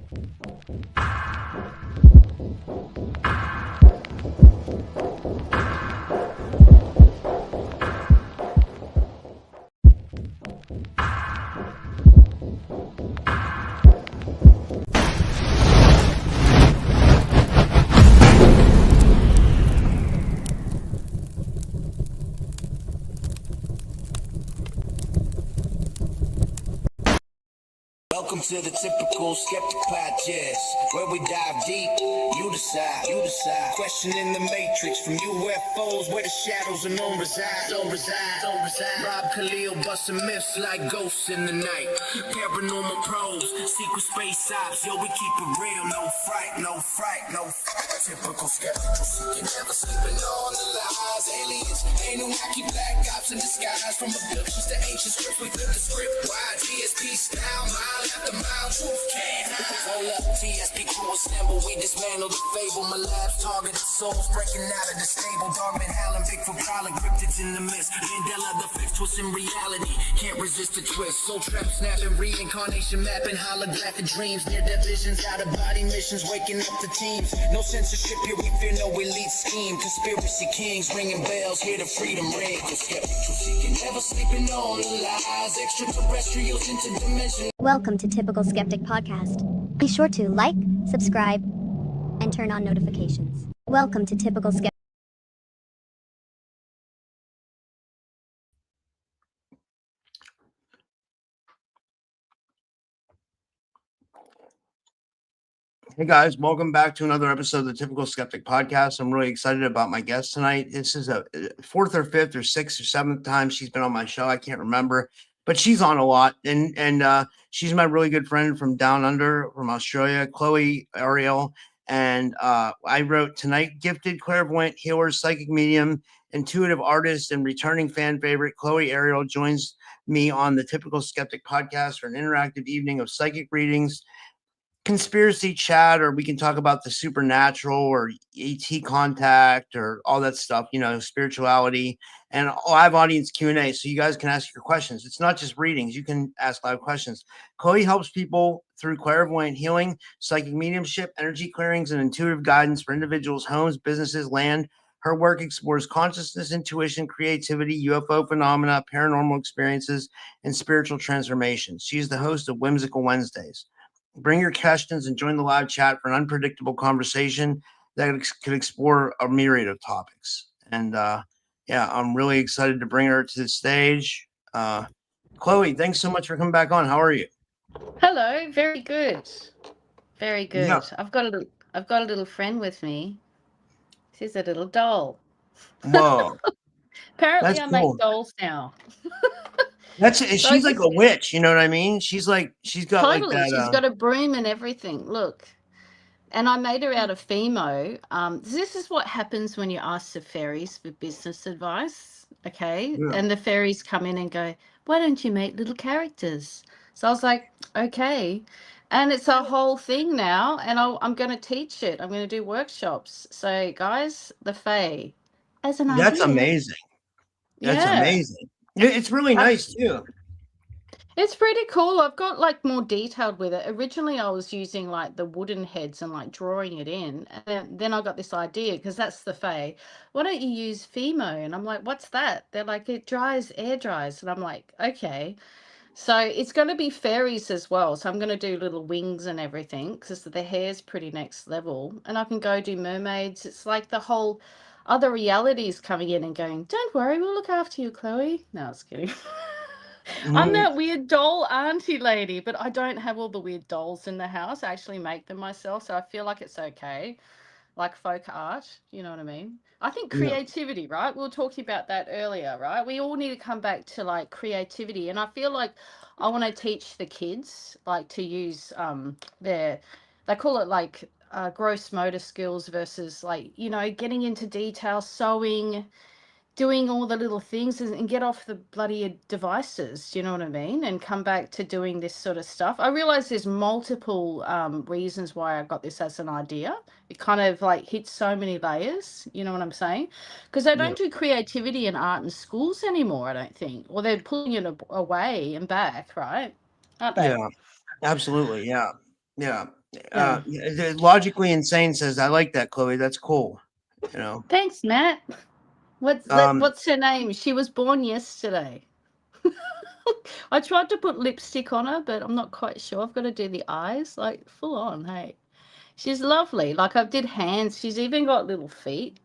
Welcome to the Typical Skeptic Podcast, where we dive deep, you decide. Questioning the matrix, from UFOs, where the shadows of known reside. Rob Kalil busting myths like ghosts in the night. Paranormal probes, secret space ops, yo, we keep it real, no fright. Typical skeptical, seeking, never sleeping on the lies. Aliens, ain't no wacky black ops in disguise. From abductions to ancient scripts, we flip the script wide. TSP style, mile after mile, truth can't hide. Hold up, TSP crew assemble, we dismantle the fable. My lab's targeted souls breaking out of the stable. Dogman howling, Bigfoot prowling, cryptids in the mist. Mandela the fifth twist in reality, can't resist the twist. Soul trap snapping, reincarnation mapping, holographic dreams. Near-death visions, out-of-body missions, waking up the teams. No censorship here, we fear no elite scheme. Conspiracy kings ringing bells, hear the freedom ring. Skeptic truth seeking, never sleeping on the lies. Extraterrestrials interdimensional. Welcome to Typical Skeptic Podcast. Be sure to like, subscribe, and turn on notifications. Welcome to Typical Skeptic. Hey guys, welcome back to another episode of the Typical Skeptic Podcast. I'm really excited about my guest tonight. This is a fourth or fifth or sixth or seventh time she's been on my show. I can't remember, but she's on a lot, and she's my really good friend from down under, from Australia, Chloe Ariell. And I wrote tonight, gifted clairvoyant healer, psychic medium, intuitive artist, and returning fan favorite Chloe Ariell joins me on the Typical Skeptic Podcast for an interactive evening of psychic readings, conspiracy chat, or we can talk about the supernatural or ET contact or all that stuff, spirituality, and live audience Q&A. So you guys can ask your questions. It's not just readings. You can ask live questions. Chloe helps people through clairvoyant healing, psychic mediumship, energy clearings, and intuitive guidance for individuals, homes, businesses, land. Her work explores consciousness, intuition, creativity, UFO phenomena, paranormal experiences, and spiritual transformations. She's the host of Whimsical Wednesdays. Bring your questions and join the live chat for an unpredictable conversation that could explore a myriad of topics. And I'm really excited to bring her to the stage. Chloe, thanks so much for coming back on. How are you? Hello, very good. Very good. Yeah. I've got a little friend with me. She's a little doll. Whoa. Apparently That's I cool. make dolls now. She's like a witch, you know what I mean? She's got totally. like that. She's got a broom and everything. Look. And I made her out of Fimo. This is what happens when you ask the fairies for business advice, okay? Yeah. And the fairies come in and go, why don't you make little characters? So I was like, okay. And it's a whole thing now, and I'm going to teach it. I'm going to do workshops. So, guys, the Fae, as an idea. That's amazing. That's amazing. It's really nice, too. It's pretty cool. I've got like more detailed with it. Originally, I was using like the wooden heads and like drawing it in. And then I got this idea, because that's the Fae. Why don't you use Fimo? And I'm like, what's that? They're like, it air dries. And I'm like, okay. So it's going to be fairies as well. So I'm going to do little wings and everything, because the hair's pretty next level. And I can go do mermaids. It's like the whole other realities coming in and going, don't worry, we'll look after you, Chloe. No, I was kidding. I'm that weird doll auntie lady, but I don't have all the weird dolls in the house. I actually make them myself, so I feel like it's okay. Like folk art, you know what I mean? I think creativity, right? We were talking about that earlier, right? We all need to come back to like creativity, and I feel like I want to teach the kids like to use they call it like gross motor skills versus like, getting into detail, sewing, doing all the little things, and get off the bloody devices, you know what I mean? And come back to doing this sort of stuff. I realize there's multiple reasons why I got this as an idea. It kind of like hits so many layers, you know what I'm saying? Because they don't do creativity and art in schools anymore, I don't think. Or they're pulling it away and back, right? Aren't they? Yeah, absolutely. Yeah. Yeah. Logically insane says, I like that, Chloe. That's cool. You know. Thanks, Matt. Um, What's her name? She was born yesterday. I tried to put lipstick on her, but I'm not quite sure. I've got to do the eyes, like full on. Hey, she's lovely. Like I did hands. She's even got little feet,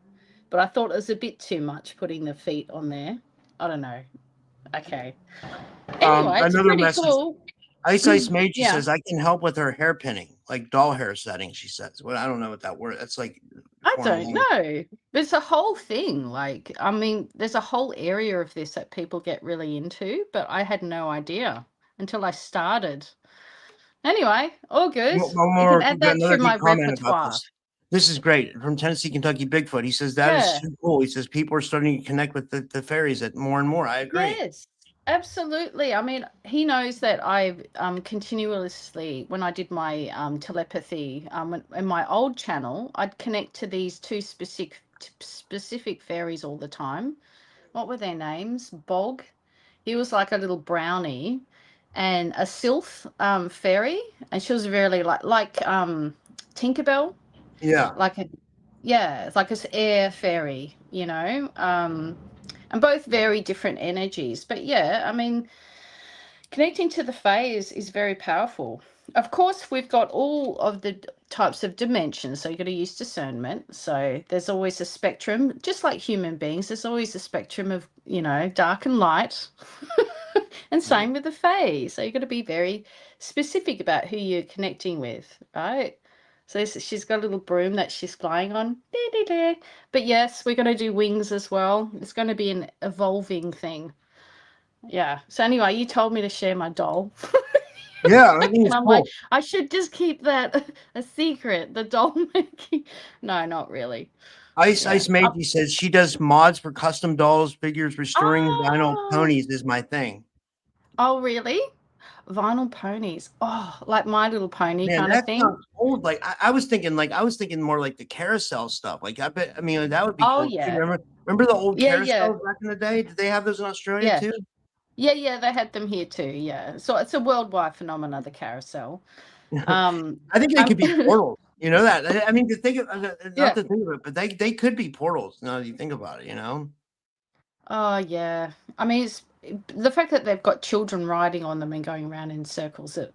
but I thought it was a bit too much putting the feet on there. I don't know. Okay. Anyway, it's another pretty message. cool. Ice Mage, she Yeah. says, I can help with her hair pinning, like doll hair setting, she says. Well, I don't know what that word, that's like. I foreign don't language. know. There's a whole thing. Like, I mean, there's a whole area of this that people get really into, but I had no idea until I started. Anyway, all good. One You can more, add that another to my good comment about repertoire. this. This is great. From Tennessee, Kentucky, Bigfoot. He says, that is Yeah. so cool. He says, people are starting to connect with the fairies at more and more. I agree. Yes, absolutely. I mean, he knows that I've continuously, when I did my telepathy in my old channel, I'd connect to these two specific fairies all the time. What were their names? Bog. He was like a little brownie, and a sylph fairy, and she was really like Tinkerbell, Yeah. like a it's like this air fairy, and both very different energies. But yeah, I mean, connecting to the fae is very powerful. Of course, we've got all of the types of dimensions, so you've got to use discernment. So there's always a spectrum, just like human beings. There's always a spectrum of dark and light, and same with the fae. So you've got to be very specific about who you're connecting with, right? So she's got a little broom that she's flying on. But yes, we're going to do wings as well. It's going to be an evolving thing. Yeah. So anyway, you told me to share my doll. Yeah, I think And it's I'm cool. like, I should just keep that a secret, the doll making. No, not really. Ice Yeah. Mage says she does mods for custom dolls, figures, restoring vinyl Oh, ponies is my thing. oh, really? Vinyl ponies. Oh, like My Little Pony Man, kind of that thing. sounds old. Like I was thinking more like the carousel stuff. Like I mean, that would be Oh, cool. yeah. Remember the old Yeah, carousels yeah. back in the day? Did they have those in Australia Yeah. too? Yeah, they had them here too. Yeah. So it's a worldwide phenomenon, the carousel. I think they could be portals. You know that? I mean, to think of Yeah. not to think of it, but they could be portals. Now that you think about it, you know. Oh, yeah. I mean, it's the fact that they've got children riding on them and going around in circles. Bit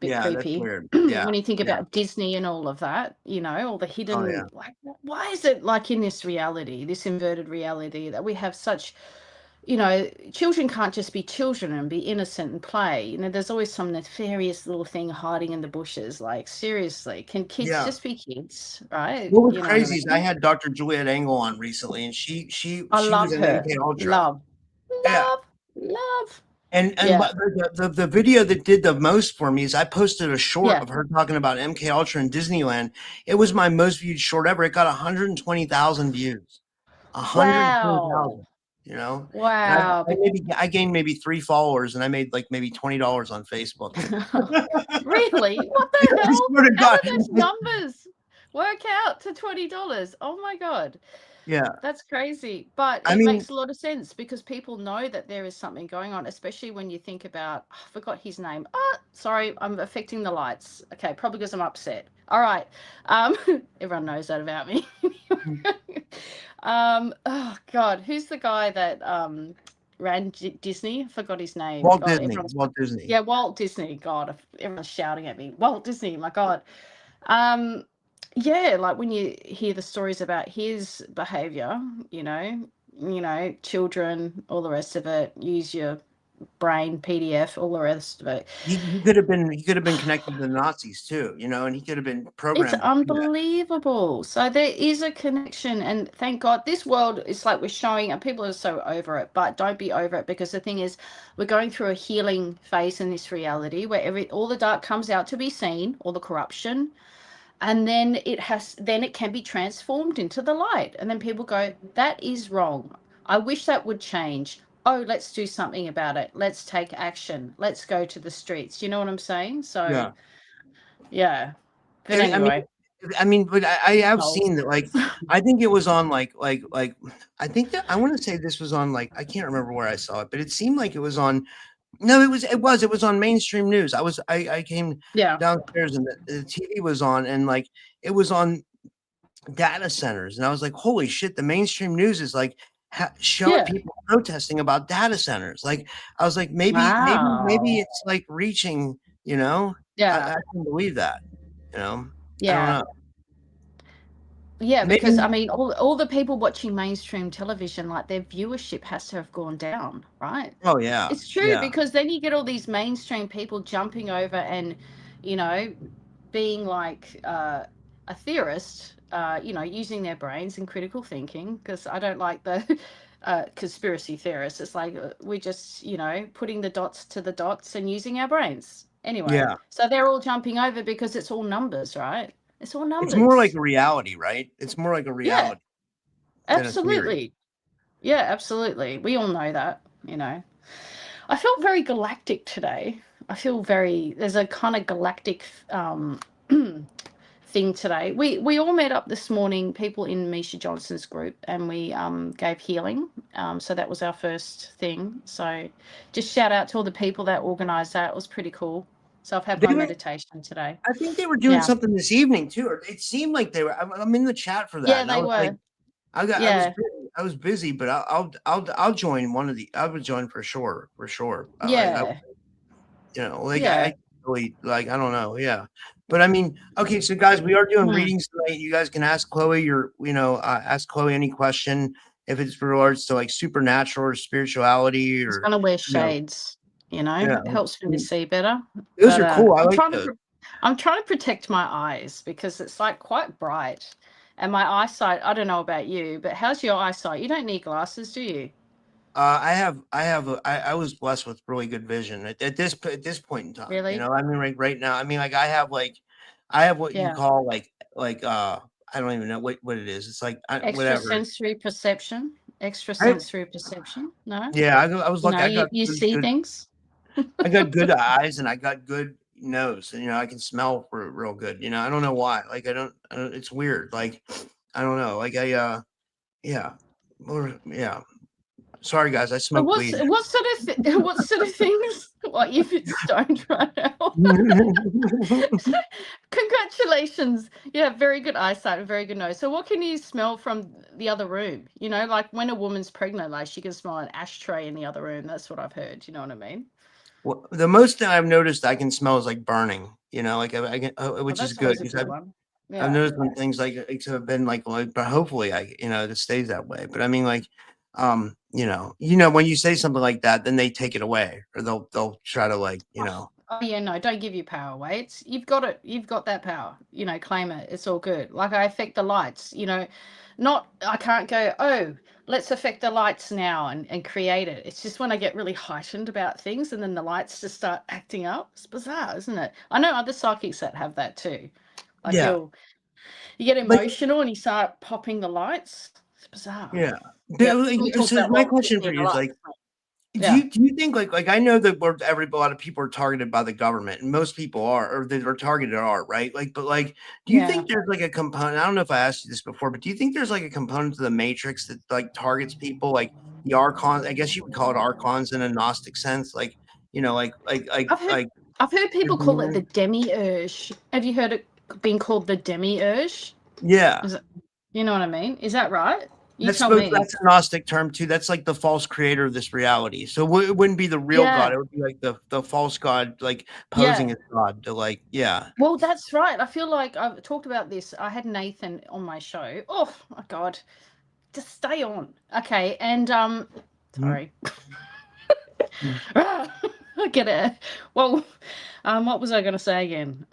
Yeah, that's creepy. weird. Yeah, When you think yeah. about Disney and all of that, all the Oh yeah. hidden, like, why is it like in this reality, this inverted reality, that we have such, children can't just be children and be innocent and play. There's always some nefarious little thing hiding in the bushes. Like, seriously, can kids Yeah. just be kids, right? What was You know what I crazy is I mean? had Dr. Juliet Engel on recently, and she I love was an her. MK Ultra. Love. Yeah. Love. And Yeah. the video that did the most for me is I posted a short Yeah. of her talking about MK Ultra in Disneyland. It was my most viewed short ever. It got 120,000 views. 120,000. Wow. You know, Wow. I gained maybe 3 followers, and I made like maybe $20 on Facebook. Really? What I the hell? swear to How God. did those numbers work out to $20? Oh my God. Yeah, That's crazy. But I it mean, makes a lot of sense because people know that there is something going on, especially when you think about, I forgot his name. Sorry, I'm affecting the lights. Okay, probably because I'm upset. All right. Everyone knows that about me. Oh God, who's the guy that ran Disney? I forgot his name. Walt God, Disney. Walt Disney. yeah, Walt Disney. God, everyone's shouting at me. Walt Disney, my God. Yeah, like when you hear the stories about his behavior, children, all the rest of it, use your brain, PDF, all the rest of it. He could have been connected to the Nazis too, and he could have been It's programmed to do that. unbelievable. So there is a connection, and thank God this world is like we're showing, and people are so over it, but don't be over it, because the thing is, we're going through a healing phase in this reality where all the dark comes out to be seen, all the corruption, and then it can be transformed into the light, and then people go, that is wrong. I wish that would change. Oh, let's do something about it. Let's take action. Let's go to the streets. You know what I'm saying? So yeah. But anyway, But I have dolls. seen that. Like, I think it was on like I think that I want to say this was on, like, I can't remember where I saw it, but it seemed like it was on No, it was on mainstream news. I came Yeah. downstairs and the TV was on, and like it was on data centers, and I was like, holy shit, the mainstream news is like showing Yeah. people protesting about data centers. Like I was like, maybe Wow. it's like reaching, you know. Yeah. I can't believe that, you know. I don't Yeah. know. Yeah, Maybe because I mean, all the people watching mainstream television, like their viewership has to have gone down, right? oh yeah, It's true yeah. because then you get all these mainstream people jumping over and, you know, being like a theorist, using their brains and critical thinking. Because I don't like the conspiracy theorists. It's like we're just, putting the dots to the dots and using our brains. Anyway, Yeah. so they're all jumping over because it's all numbers, right? It's all It's more like numbers. a reality, right? It's more like a Yeah, reality than a theory. absolutely. Yeah, absolutely. We all know that, I felt very galactic today. There's a kind of galactic thing today. We all met up this morning, people in Misha Johnson's group, and we gave healing. So that was our first thing. So just shout out to all the people that organised that. It was pretty cool. So I've had They my were, meditation today. I think they were doing Yeah. something this evening too, or it seemed like they were. I'm in the chat for that, Yeah, and I they was like, were. I Yeah. was busy, but I'll join one of the. I would join for sure, for sure. Yeah. Like Yeah. I really like. I don't know, yeah. But I mean, okay, so guys, we are doing Hmm. readings tonight. You guys can ask Chloe ask Chloe any question if it's regards to like supernatural or spirituality Just or gonna wear you know, shades, yeah. it helps me to see better. Those But are cool. I like those. I'm trying to protect my eyes because it's like quite bright. And my eyesight, I don't know about you, but how's your eyesight? You don't need glasses, do you? I was blessed with really good vision at this point in time. Really? I mean, right now, I mean, like I have what you Yeah. call I don't even know what it is. It's like whatever. Extrasensory perception. I, Extrasensory perception. No? yeah, I was lucky. I got You see good. things? I got good eyes and I got good nose, and I can smell real good. I don't know why. Like I don't. It's weird. Like I don't know. Like yeah, yeah. Sorry guys, I But smoke weed. what sort of things? What, you've been stoned right now? Congratulations. Yeah, very good eyesight and very good nose. So what can you smell from the other room? Like when a woman's pregnant, like she can smell an ashtray in the other room. That's what I've heard. You know what I mean? Well, the most thing I've noticed I can smell is like burning, like I can, Well, which is that's good always a because good one. I've Yeah. noticed when things have been but hopefully it stays that way. But I mean, like, when you say something like that, then they take it away or they'll try to Oh yeah, no, don't give your power away. You've got it. You've got that power. Claim it. It's all good. Like I affect the lights. Not I can't go. Oh, let's affect the lights now and create it. It's just when I get really heightened about things and then the lights just start acting up. It's bizarre, isn't it? I know other psychics that have that too. Like yeah, you get like emotional and you start popping the lights. It's bizarre. yeah. Yeah, we talked So about my Rob question for Kalil a you is lot. like, Yeah. do you think like I know that a lot of people are targeted by the government, and most people are, or that are targeted are, right? Like, but like, do you Yeah. think there's like a component? I don't know if I asked you this before, but do you think there's like a component to the matrix that like targets people, like the archons? I guess you would call it archons in a Gnostic sense, like I've heard like. I've heard people call it the demiurge. Have you heard it being called the demiurge? Yeah, Is it, you know what I mean? Is that right? You tell me. that's a Gnostic term too. That's like the false creator of this reality. So it wouldn't be the real God. Yeah. It would be like the false God, like posing Yeah. as God to yeah. Well, that's right. I feel like I've talked about this. I had Nathan on my show. Oh my God. Just stay on. Okay. And sorry. I get it. Well, what was I gonna say again?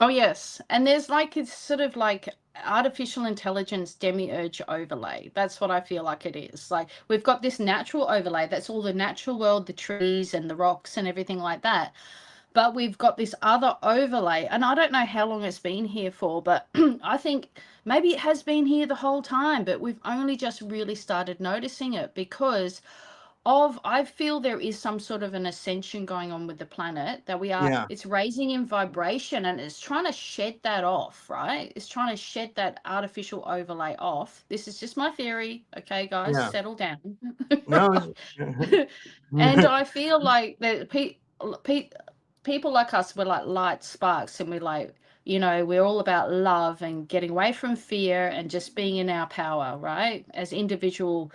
Oh yes, and there's like it's sort of like artificial intelligence demiurge overlay. That's what I feel like it is. Like we've got this natural overlay. That's all the natural world, the trees and the rocks and everything like that. But we've got this other overlay, and I don't know how long it's been here for, but I think maybe it has been here the whole time, but we've only just really started noticing it because I feel there is some sort of an ascension going on with the planet that Yeah. it's raising in vibration and it's trying to shed that off, right? It's trying to shed that artificial overlay off. This is just my theory. Okay, guys, Yeah. settle down. No. And I feel like that people like us, we're like light sparks, and we're like, we're all about love and getting away from fear and just being in our power, right? As individual,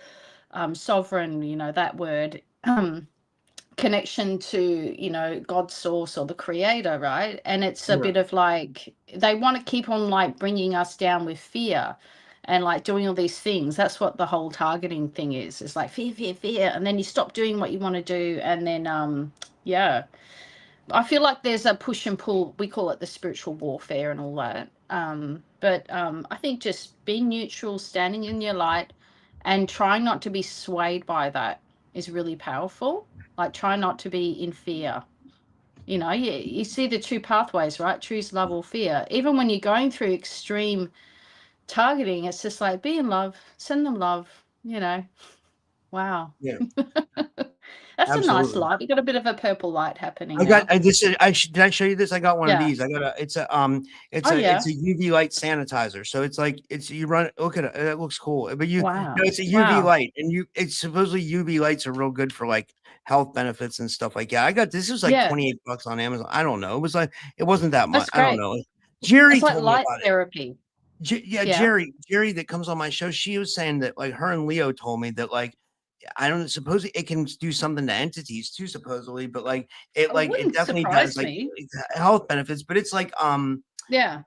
sovereign, that word, connection to, God's source or the creator, right? And it's a Yeah. bit of like, they want to keep on like bringing us down with fear and like doing all these things. That's what the whole targeting thing is. It's like fear, fear, fear. And then you stop doing what you want to do. And then, yeah. I feel like there's a push and pull. We call it the spiritual warfare and all that. But I think just being neutral, standing in your light, and trying not to be swayed by that is really powerful. Like, try not to be in fear. You see the two pathways, right? Choose love or fear. Even when you're going through extreme targeting, it's just like, be in love, send them love. Wow. Yeah. That's a nice Absolutely. light. We got a bit of a purple light happening I got now. did I show you this? I got one of Yeah. these. I got it's a Oh, yeah. it's a UV light sanitizer. So it's like you run look at it, it looks cool. But Wow. it's a UV Wow. light, and it's supposedly UV lights are real good for like health benefits and stuff like that. I got this was like Yeah. 28 bucks on Amazon. I don't know. It wasn't that much. That's I don't great. know. Jerry It's like told me light about it. therapy. Yeah, Yeah. Jerry that comes on my show, she was saying that like her and Leo told me that like I don't suppose it can do something to entities too, supposedly, but like It it wouldn't definitely has surprise like me. health benefits, but Yeah.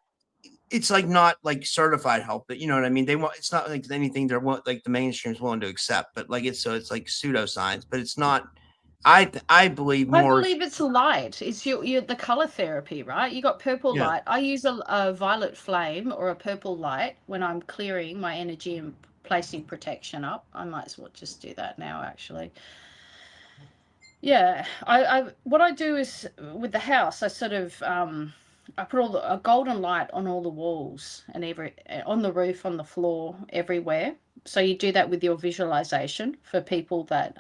it's like not like certified health, but you know what I mean? They want it's not like anything they're like the mainstream's willing to accept, but like it's like pseudoscience, but it's not I believe I more believe it's light. It's your the color therapy, right? You got purple yeah. light. I use a violet flame or a purple light when I'm clearing my energy and placing protection up. I might as well just do that now, actually. Yeah, I what I do is with the house, I sort of I put a golden light on all the walls and on the roof, on the floor, everywhere. So you do that with your visualization for people that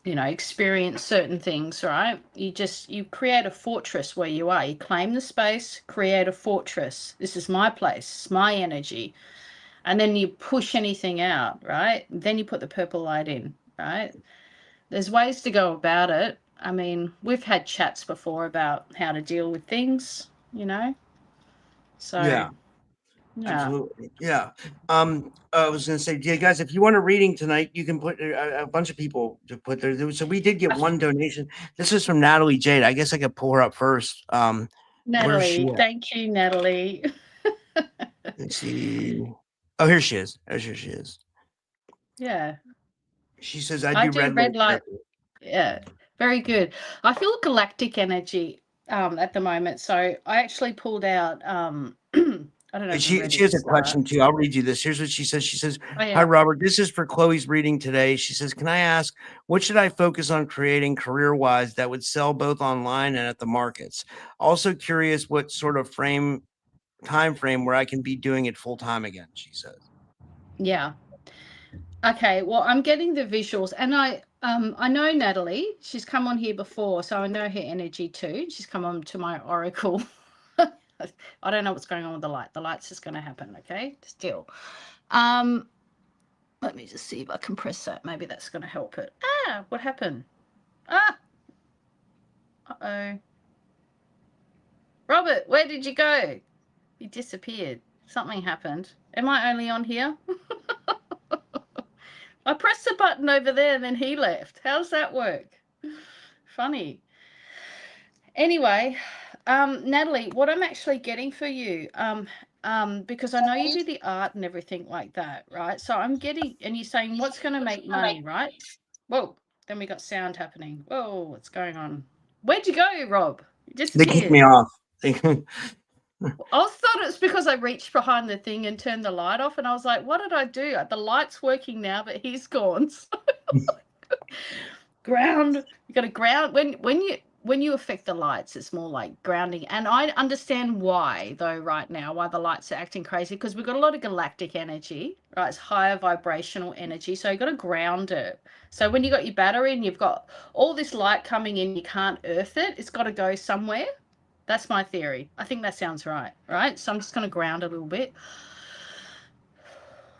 experience certain things, right? You create a fortress where you are. You claim the space, create a fortress. This is my place, it's my energy. And then you push anything out, right? Then you put the purple light in, right? There's ways to go about it. I mean, we've had chats before about how to deal with things, So, Yeah. yeah. Absolutely. Yeah. I was going to say, yeah, guys, if you want a reading tonight, you can put a bunch of people to put there. So we did get one donation. This is from Natalie Jade. I guess I could pull her up first. Where's she Natalie, at? thank you, Natalie. Let's see. Oh, here she is. Here she is. Yeah. She says, I I do do red red light light. therapy. Yeah. Very good. I feel galactic energy at the moment. So I actually pulled out I don't know And if I'm she ready has to a start. question too. I'll read you this. Here's what she says. She says, Oh, hi, yeah. Robert. This is for Chloe's reading today. She says, can I ask, what should I focus on creating career-wise that would sell both online and at the markets? Also curious what sort of time frame where I can be doing it full time again, she says. Yeah. Okay, well, I'm getting the visuals, and I know Natalie. She's come on here before, so I know her energy too. She's come on to my oracle. I don't know what's going on with the light. The light's just going to happen, okay? Still. Let me just see if I can press that. Maybe that's going to help it. Ah, what happened? Ah. Uh-oh. Robert, where did you go? You disappeared. Something happened. Am I only on here? I pressed the button over there and then he left. How's that work? Funny. Anyway, Natalie, what I'm actually getting for you, because I know you do the art and everything like that, right? So I'm getting, and you're saying what's going to make money, right? Whoa, then we got sound happening. Whoa, what's going on? Where'd you go, Rob? You They kicked me disappeared. off. I thought it's because I reached behind the thing and turned the light off, and I was like, what did I do? The light's working now, but he's gone. Ground. You got to ground when you affect the lights, it's more like grounding. And I understand why, though, right now, why the lights are acting crazy, because we've got a lot of galactic energy, right? It's higher vibrational energy, so you've got to ground it. So when you got your battery and you've got all this light coming in, you can't earth it. It's got to go somewhere. That's my theory. I think that sounds right, right? So I'm just going to ground a little bit.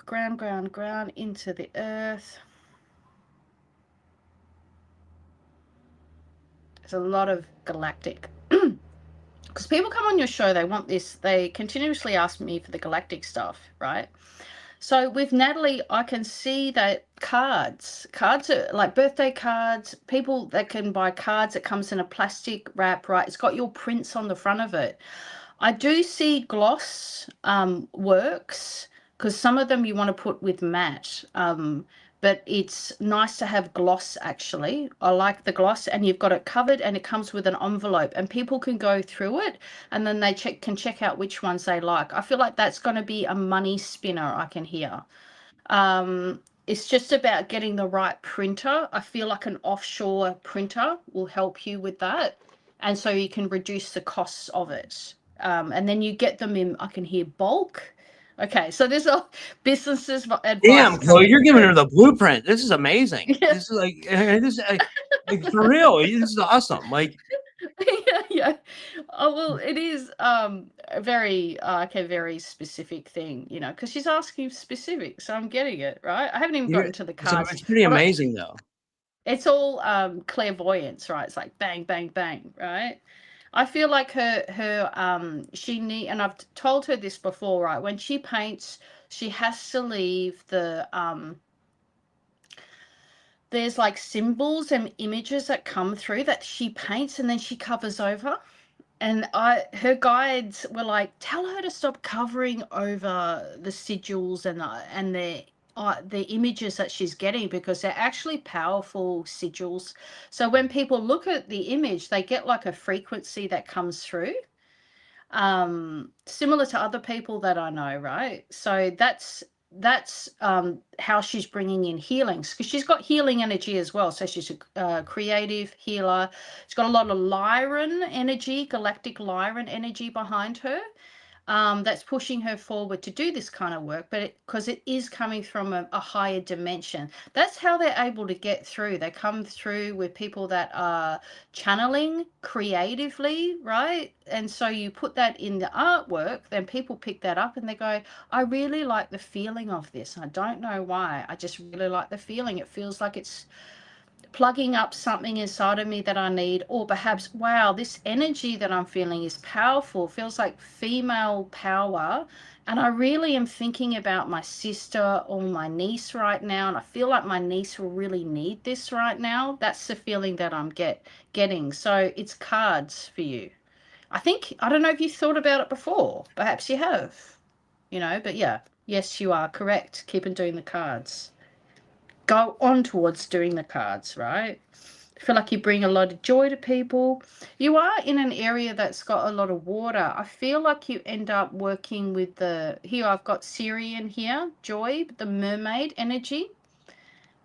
Ground into the earth. There's a lot of galactic. Because people come on your show, they want this. They continuously ask me for the galactic stuff, right? So with Natalie, I can see that cards are like birthday cards, people that can buy cards. It comes in a plastic wrap, right? It's got your prints on the front of it. I do see gloss works, because some of them you want to put with matte, but it's nice to have gloss actually. I like the gloss, and you've got it covered and it comes with an envelope and people can go through it and then they can check out which ones they like. I feel like that's going to be a money spinner, I can hear. It's just about getting the right printer. I feel like an offshore printer will help you with that. And so you can reduce the costs of it. And then you get them in, I can hear bulk. Okay, so there's a businesses advice. Damn, Chloe, coming you're giving through. her the blueprint. This is amazing. Yeah. This is like for real. This is awesome. Like, Yeah. Oh, well, it is a very very specific thing, because she's asking specific, so I'm getting it, right? I haven't even gotten to the so cards. it's pretty amazing though. It's all clairvoyance, right? It's like bang, bang, bang, right? I feel like she need, and I've told her this before, right? When she paints, she has to leave there's like symbols and images that come through that she paints and then she covers over. And her guides were like, tell her to stop covering over the sigils and the images that she's getting, because they're actually powerful sigils. So when people look at the image, they get like a frequency that comes through, similar to other people that I know, right? So that's how she's bringing in healings, because she's got healing energy as well. So she's a creative healer. She's got a lot of Lyran energy, galactic Lyran energy behind her, that's pushing her forward to do this kind of work, but because it is coming from a higher dimension. That's how they're able to get through. They come through with people that are channeling creatively, right? And so you put that in the artwork, then people pick that up and they go, I really like the feeling of this. I don't know why. I just really like the feeling. It feels like it's plugging up something inside of me that I need, or perhaps, wow, this energy that I'm feeling is powerful, feels like female power, and I really am thinking about my sister or my niece right now, and I feel like my niece will really need this right now. That's the feeling that I'm getting. So it's cards for you. I don't know if you thought about it before, perhaps you have, but yeah, yes, you are correct. Keep on doing the cards. Go on towards doing the cards, right? I feel like you bring a lot of joy to people. You are in an area that's got a lot of water. I feel like you end up working with here I've got Syrian here, Joy, the mermaid energy.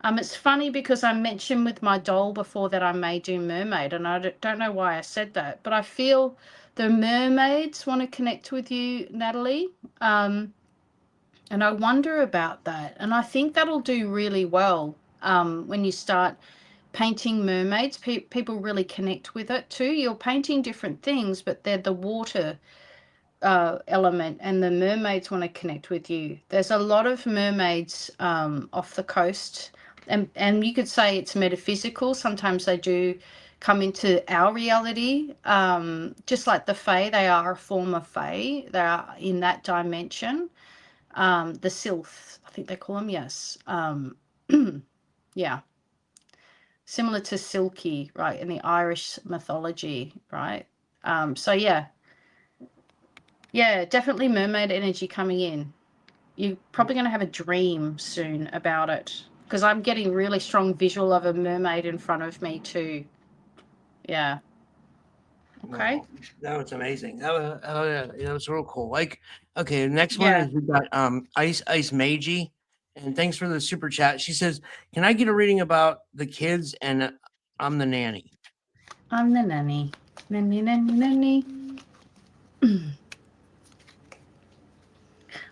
It's funny because I mentioned with my doll before that I may do mermaid, and I don't know why I said that, but I feel the mermaids want to connect with you, Natalie. And I wonder about that. And I think that'll do really well when you start painting mermaids. People really connect with it too. You're painting different things, but they're the water element, and the mermaids want to connect with you. There's a lot of mermaids off the coast, and you could say it's metaphysical. Sometimes they do come into our reality, just like the Fae. They are a form of Fae. They are in that dimension. The sylphs, I think they call them, yes. Yeah, similar to Silky, right, in the Irish mythology, right? So yeah, definitely mermaid energy coming in. You're probably going to have a dream soon about it, because I'm getting really strong visual of a mermaid in front of me too. Yeah. Okay. Wow, that was amazing. That was real cool. Like, okay, the next one Yeah. is we got Ice Meiji, and thanks for the super chat. She says, "Can I get a reading about the kids and I'm the nanny?" I'm the nanny. Nanny.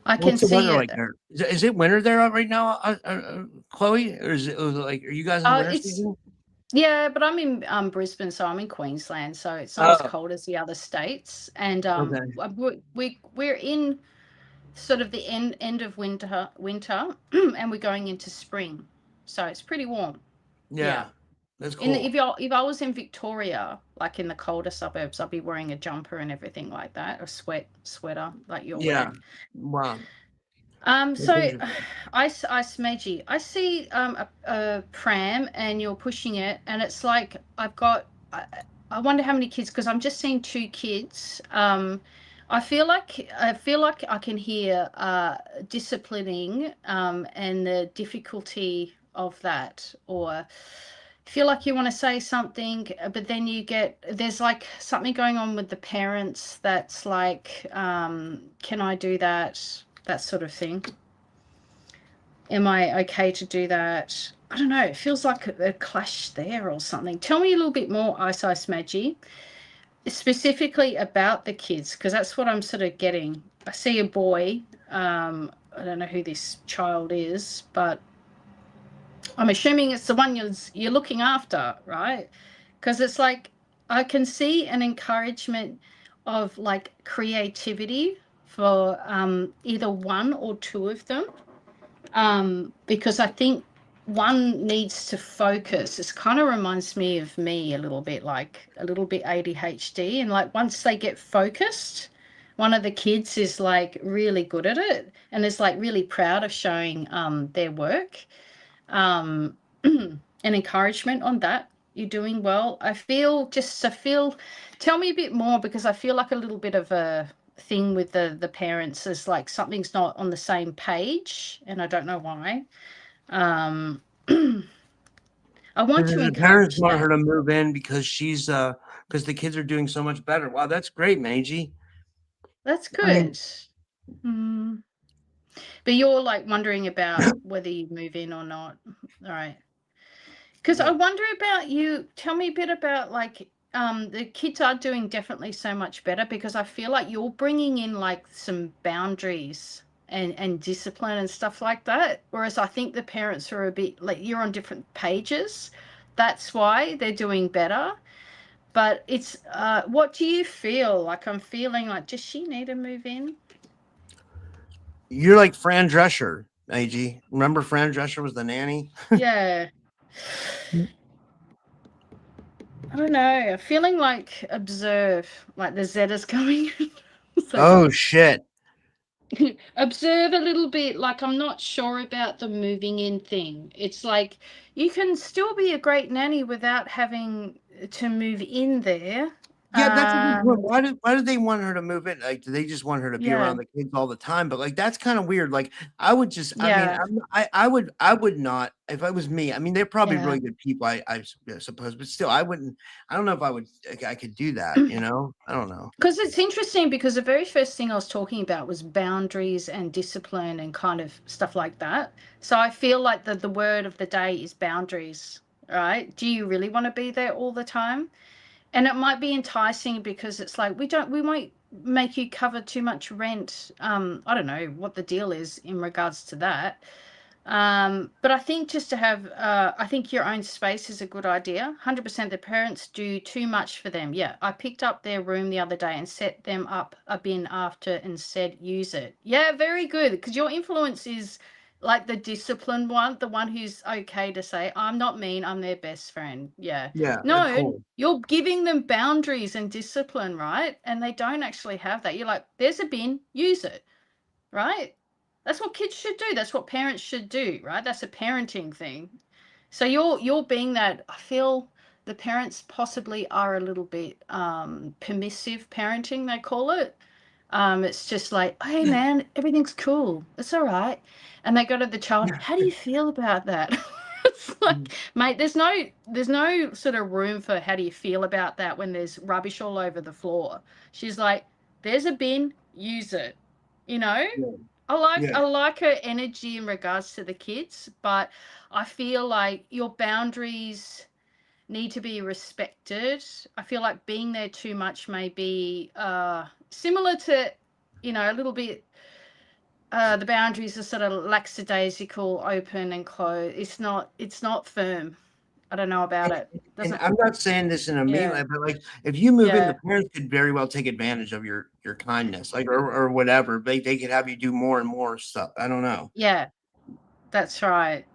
I can What's the weather see like it. there? Is it winter there right now, Chloe? Or is it like, are you guys in winter season? Yeah, but I'm in Brisbane, so I'm in Queensland, so it's not as cold as the other states. And Okay. we're in sort of the end of winter, and we're going into spring, so it's pretty warm. Yeah. That's cool. If I was in Victoria, like in the colder suburbs, I'd be wearing a jumper and everything like that, a sweater like you're wearing. Wow. So I Smedgy, I see a pram and you're pushing it, and it's like I wonder how many kids, because I'm just seeing 2 kids. I feel like I can hear disciplining and the difficulty of that, or feel like you want to say something, but then there's like something going on with the parents that's like, can I do that sort of thing? Am I okay to do that? I don't know, it feels like a clash there or something. Tell me a little bit more, Ice Maggie, specifically about the kids, because that's what I'm sort of getting. I see a boy. I don't know who this child is, but I'm assuming it's the one you're looking after, right? Because it's like I can see an encouragement of like creativity for either one or 2 of them, because I think one needs to focus. It kind of reminds me of me a little bit, like a little bit ADHD, and like once they get focused, one of the kids is like really good at it and is like really proud of showing their work, and encouragement on that. You're doing well. Tell me a bit more, because I feel like a little bit of a thing with the parents is like something's not on the same page, and I don't know why. I want to The parents encourage want that. her to move in because because the kids are doing so much better. Wow, that's great, Mangy. That's I mean, good. But you're like wondering about whether you move in or not. All right. Because I wonder about you. Tell me a bit about like the kids are doing definitely so much better, because I feel like you're bringing in like some boundaries and discipline and stuff like that. Whereas I think the parents are a bit like, you're on different pages. That's why they're doing better. But it's what do you feel like? I'm feeling like, does she need to move in? you're like Fran Drescher, AG. Remember Fran Drescher was the nanny? Yeah. I don't know. Feeling like observe, like the Zetta's coming. So Oh shit. observe a little bit, like I'm not sure about the moving in thing. It's like you can still be a great nanny without having to move in there. Yeah, that's a good point. Why do they want her to move in? Like, do they just want her to be Yeah, around the kids all the time? But like, that's kind of weird. Like, I would just, I mean, yeah, I would not if I was me. I mean, they're probably yeah. really good people, I suppose, but still, I wouldn't. I don't know if I could do that. You know, I don't know. Because it's interesting, because the very first thing I was talking about was boundaries and discipline and kind of stuff like that. So I feel like the word of the day is boundaries, right? Do you really want to be there all the time? And it might be enticing because it's like, we might make you cover too much rent. I don't know what the deal is in regards to that. But I think just to have, I think your own space is a good idea. 100%. The parents do too much for them. Yeah, I picked up their room the other day and set them up a bin after and said, use it. Yeah, very good. Because your influence is like the disciplined one, the one who's okay to say, I'm not mean, I'm their best friend. Yeah. Yeah, No, cool. you're giving them boundaries and discipline, right? And they don't actually have that. You're like, there's a bin, use it, right? That's what kids should do. That's what parents should do, right? That's a parenting thing. So you're being that. I feel the parents possibly are a little bit permissive parenting, they call it. It's just like, hey man, everything's cool. It's all right. And they go to the child, how do you feel about that? It's like, mate, there's no sort of room for how do you feel about that when there's rubbish all over the floor. She's like, there's a bin, use it. You know? Yeah, I yeah. like her energy in regards to the kids, but I feel like your boundaries need to be respected. I feel like being there too much may be similar to, a little bit. The boundaries are sort of lackadaisical, open and closed. It's not firm. I don't know about it. And Doesn't. I'm not saying this in a mean Yeah, way, but like if you move in, the yeah, parents could very well take advantage of your kindness, like or whatever. They could have you do more and more stuff. I don't know. yeah. That's right.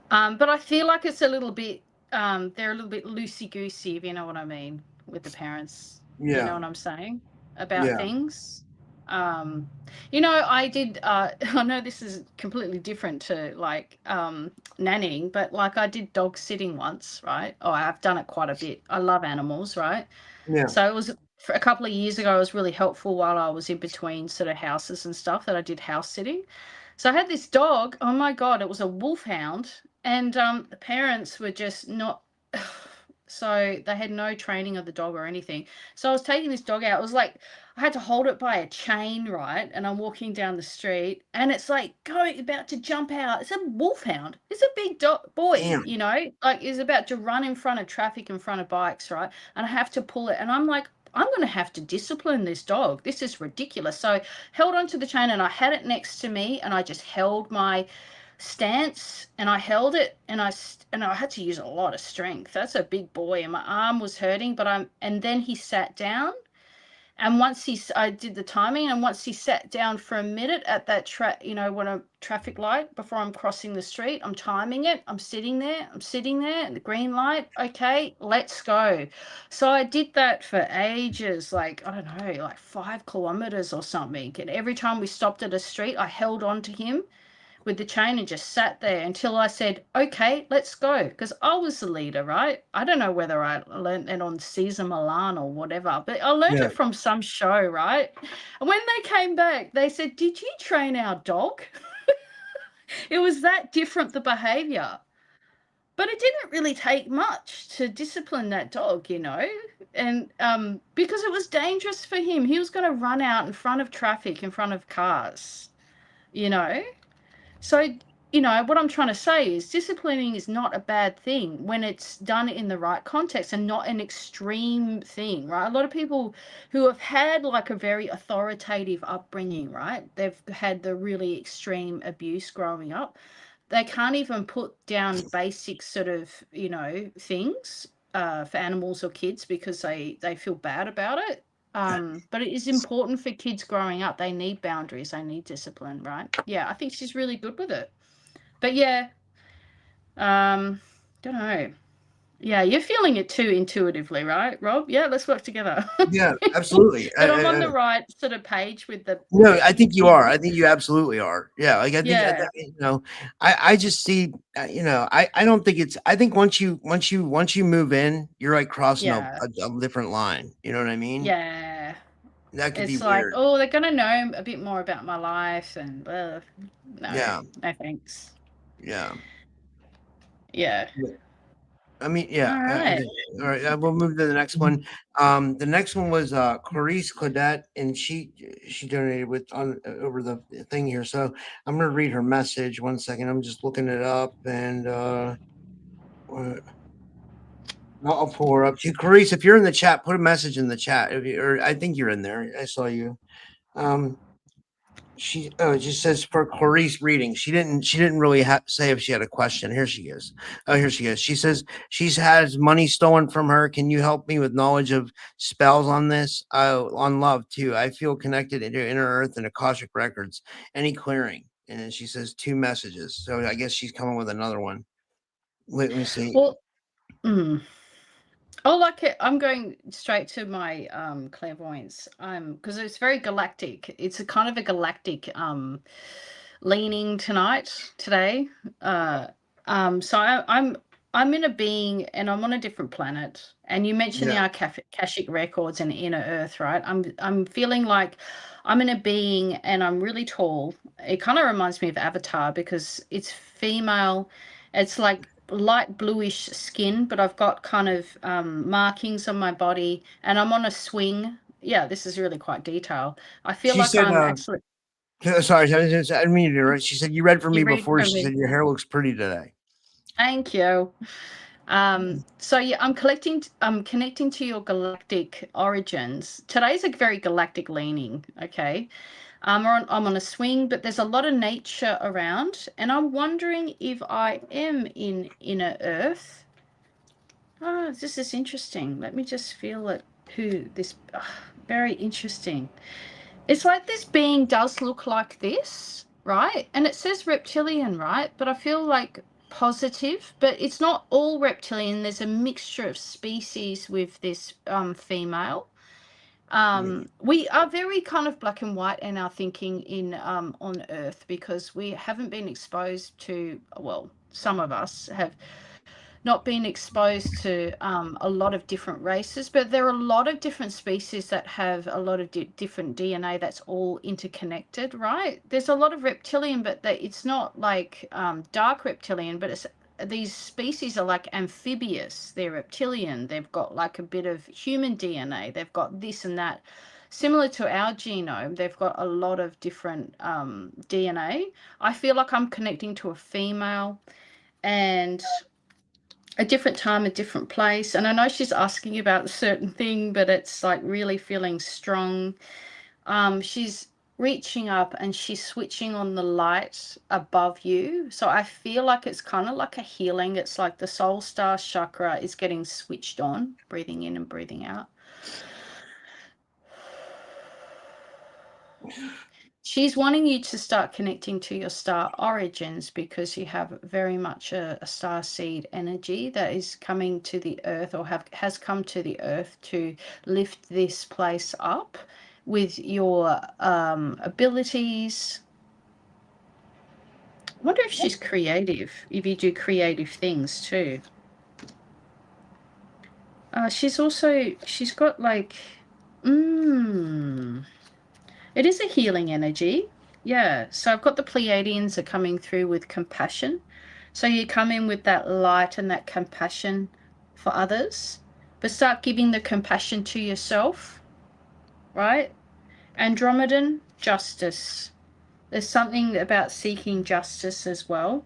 But I feel like it's a little bit. they're a little bit loosey-goosey, if you know what I mean, with the parents. You Yeah. know what I'm saying about Yeah. things. I did, I know this is completely different to like nannying, but like I did dog sitting once, right? Oh, I've done it quite a bit. I love animals, right? Yeah. So it was for a couple of years ago, it was really helpful while I was in between sort of houses and stuff that I did house sitting. So I had this dog. Oh my God, it was a wolfhound. And the parents were just not, so they had no training of the dog or anything. So I was taking this dog out. It was like I had to hold it by a chain, right? And I'm walking down the street and it's like going about to jump out. It's a wolfhound. It's a big boy, Damn. like is about to run in front of traffic, in front of bikes, right? And I have to pull it. And I'm like, I'm going to have to discipline this dog. This is ridiculous. So I held onto the chain and I had it next to me and I just held my stance and I held it and I had to use a lot of strength. That's a big boy and my arm was hurting, and then he sat down. And I did the timing, and once he sat down for a minute at that when a traffic light before I'm crossing the street, I'm timing it. I'm sitting there, and the green light. Okay, let's go. So I did that for ages, like, I don't know, like 5 kilometers or something. And every time we stopped at a street, I held on to him with the chain and just sat there until I said, okay, let's go. Because I was the leader, right? I don't know whether I learned it on Caesar Milan or whatever, but I learned Yeah. it from some show, right? And when they came back, they said, did you train our dog? It was that different, the behavior. But it didn't really take much to discipline that dog, and because it was dangerous for him. He was going to run out in front of traffic, in front of cars, you know. So, what I'm trying to say is disciplining is not a bad thing when it's done in the right context and not an extreme thing, right? A lot of people who have had like a very authoritative upbringing, right? They've had the really extreme abuse growing up. They can't even put down basic sort of, things for animals or kids because they feel bad about it. But it is important for kids growing up. They need boundaries. They need discipline, right? Yeah, I think she's really good with it. But yeah, don't know. Yeah, you're feeling it too intuitively, right, Rob? Yeah, let's work together. Yeah, absolutely. That I'm on the right sort of page with the. No, I think you are. I think you absolutely are. Yeah, like I think Yeah, I just see I don't think it's. I think once you move in, you're like crossing yeah, a different line. You know what I mean? yeah. That could be It's like, weird. oh, they're gonna know a bit more about my life, and no, Yeah, no thanks. yeah. Yeah. I mean, All yeah. right. All right, we'll move to the next one. The next one was Clarice Claudette, and she donated with on over the thing here. So I'm gonna read her message. 1 second, I'm just looking it up, and I'll pull her up. Clarice, if you're in the chat, put a message in the chat. Or I think you're in there. I saw you. It just says for Clarice reading. She didn't really say if she had a question. Here she is. Oh, here she is. She says she's has money stolen from her. Can you help me with knowledge of spells on this? On love too. I feel connected to inner earth and Akashic records. Any clearing? And then she says 2 messages. So I guess she's coming with another one. Let me see. Well, oh, like it. I'm going straight to my clairvoyance. Because it's very galactic. It's a kind of a galactic leaning today. So I'm in a being and I'm on a different planet. And you mentioned the Yeah. Akashic records and inner earth, right? I'm feeling like I'm in a being and I'm really tall. It kind of reminds me of Avatar because it's female. It's like light bluish skin, but I've got kind of markings on my body and I'm on a swing. Yeah, this is really quite detailed. I feel She like said, I'm actually. sorry, I didn't mean to interrupt. She said, you read for me You read before. from She me. said, your hair looks pretty today. Thank you. So yeah, I'm connecting to your galactic origins. Today's a very galactic leaning, okay? I'm on a swing, but there's a lot of nature around, and I'm wondering if I am in inner earth. Oh, this is interesting. Let me just feel it. Very interesting. It's like this being does look like this, right? And it says reptilian, right? But I feel like positive, but it's not all reptilian. There's a mixture of species with this female. We are very kind of black and white in our thinking in on Earth, because we haven't been exposed to, well, some of us have not been exposed to a lot of different races, but there are a lot of different species that have a lot of different DNA that's all interconnected, right? There's a lot of reptilian, but it's not like dark reptilian, but it's, these species are like amphibious. They're reptilian. They've got like a bit of human DNA. They've got this and that. Similar to our genome, they've got a lot of different DNA. I feel like I'm connecting to a female, and a different time, a different place. And I know she's asking about a certain thing, but it's like really feeling strong. She's reaching up and she's switching on the light above you. So I feel like it's kind of like a healing. It's like the soul star chakra is getting switched on, breathing in and breathing out. She's wanting you to start connecting to your star origins, because you have very much a star seed energy that is coming to the earth, or has come to the earth to lift this place up with your abilities. I wonder if she's creative, if you do creative things too. She's got like, it is a healing energy. Yeah. So I've got the Pleiadians are coming through with compassion. So you come in with that light and that compassion for others, but start giving the compassion to yourself, right? Andromedan, justice. There's something about seeking justice as well.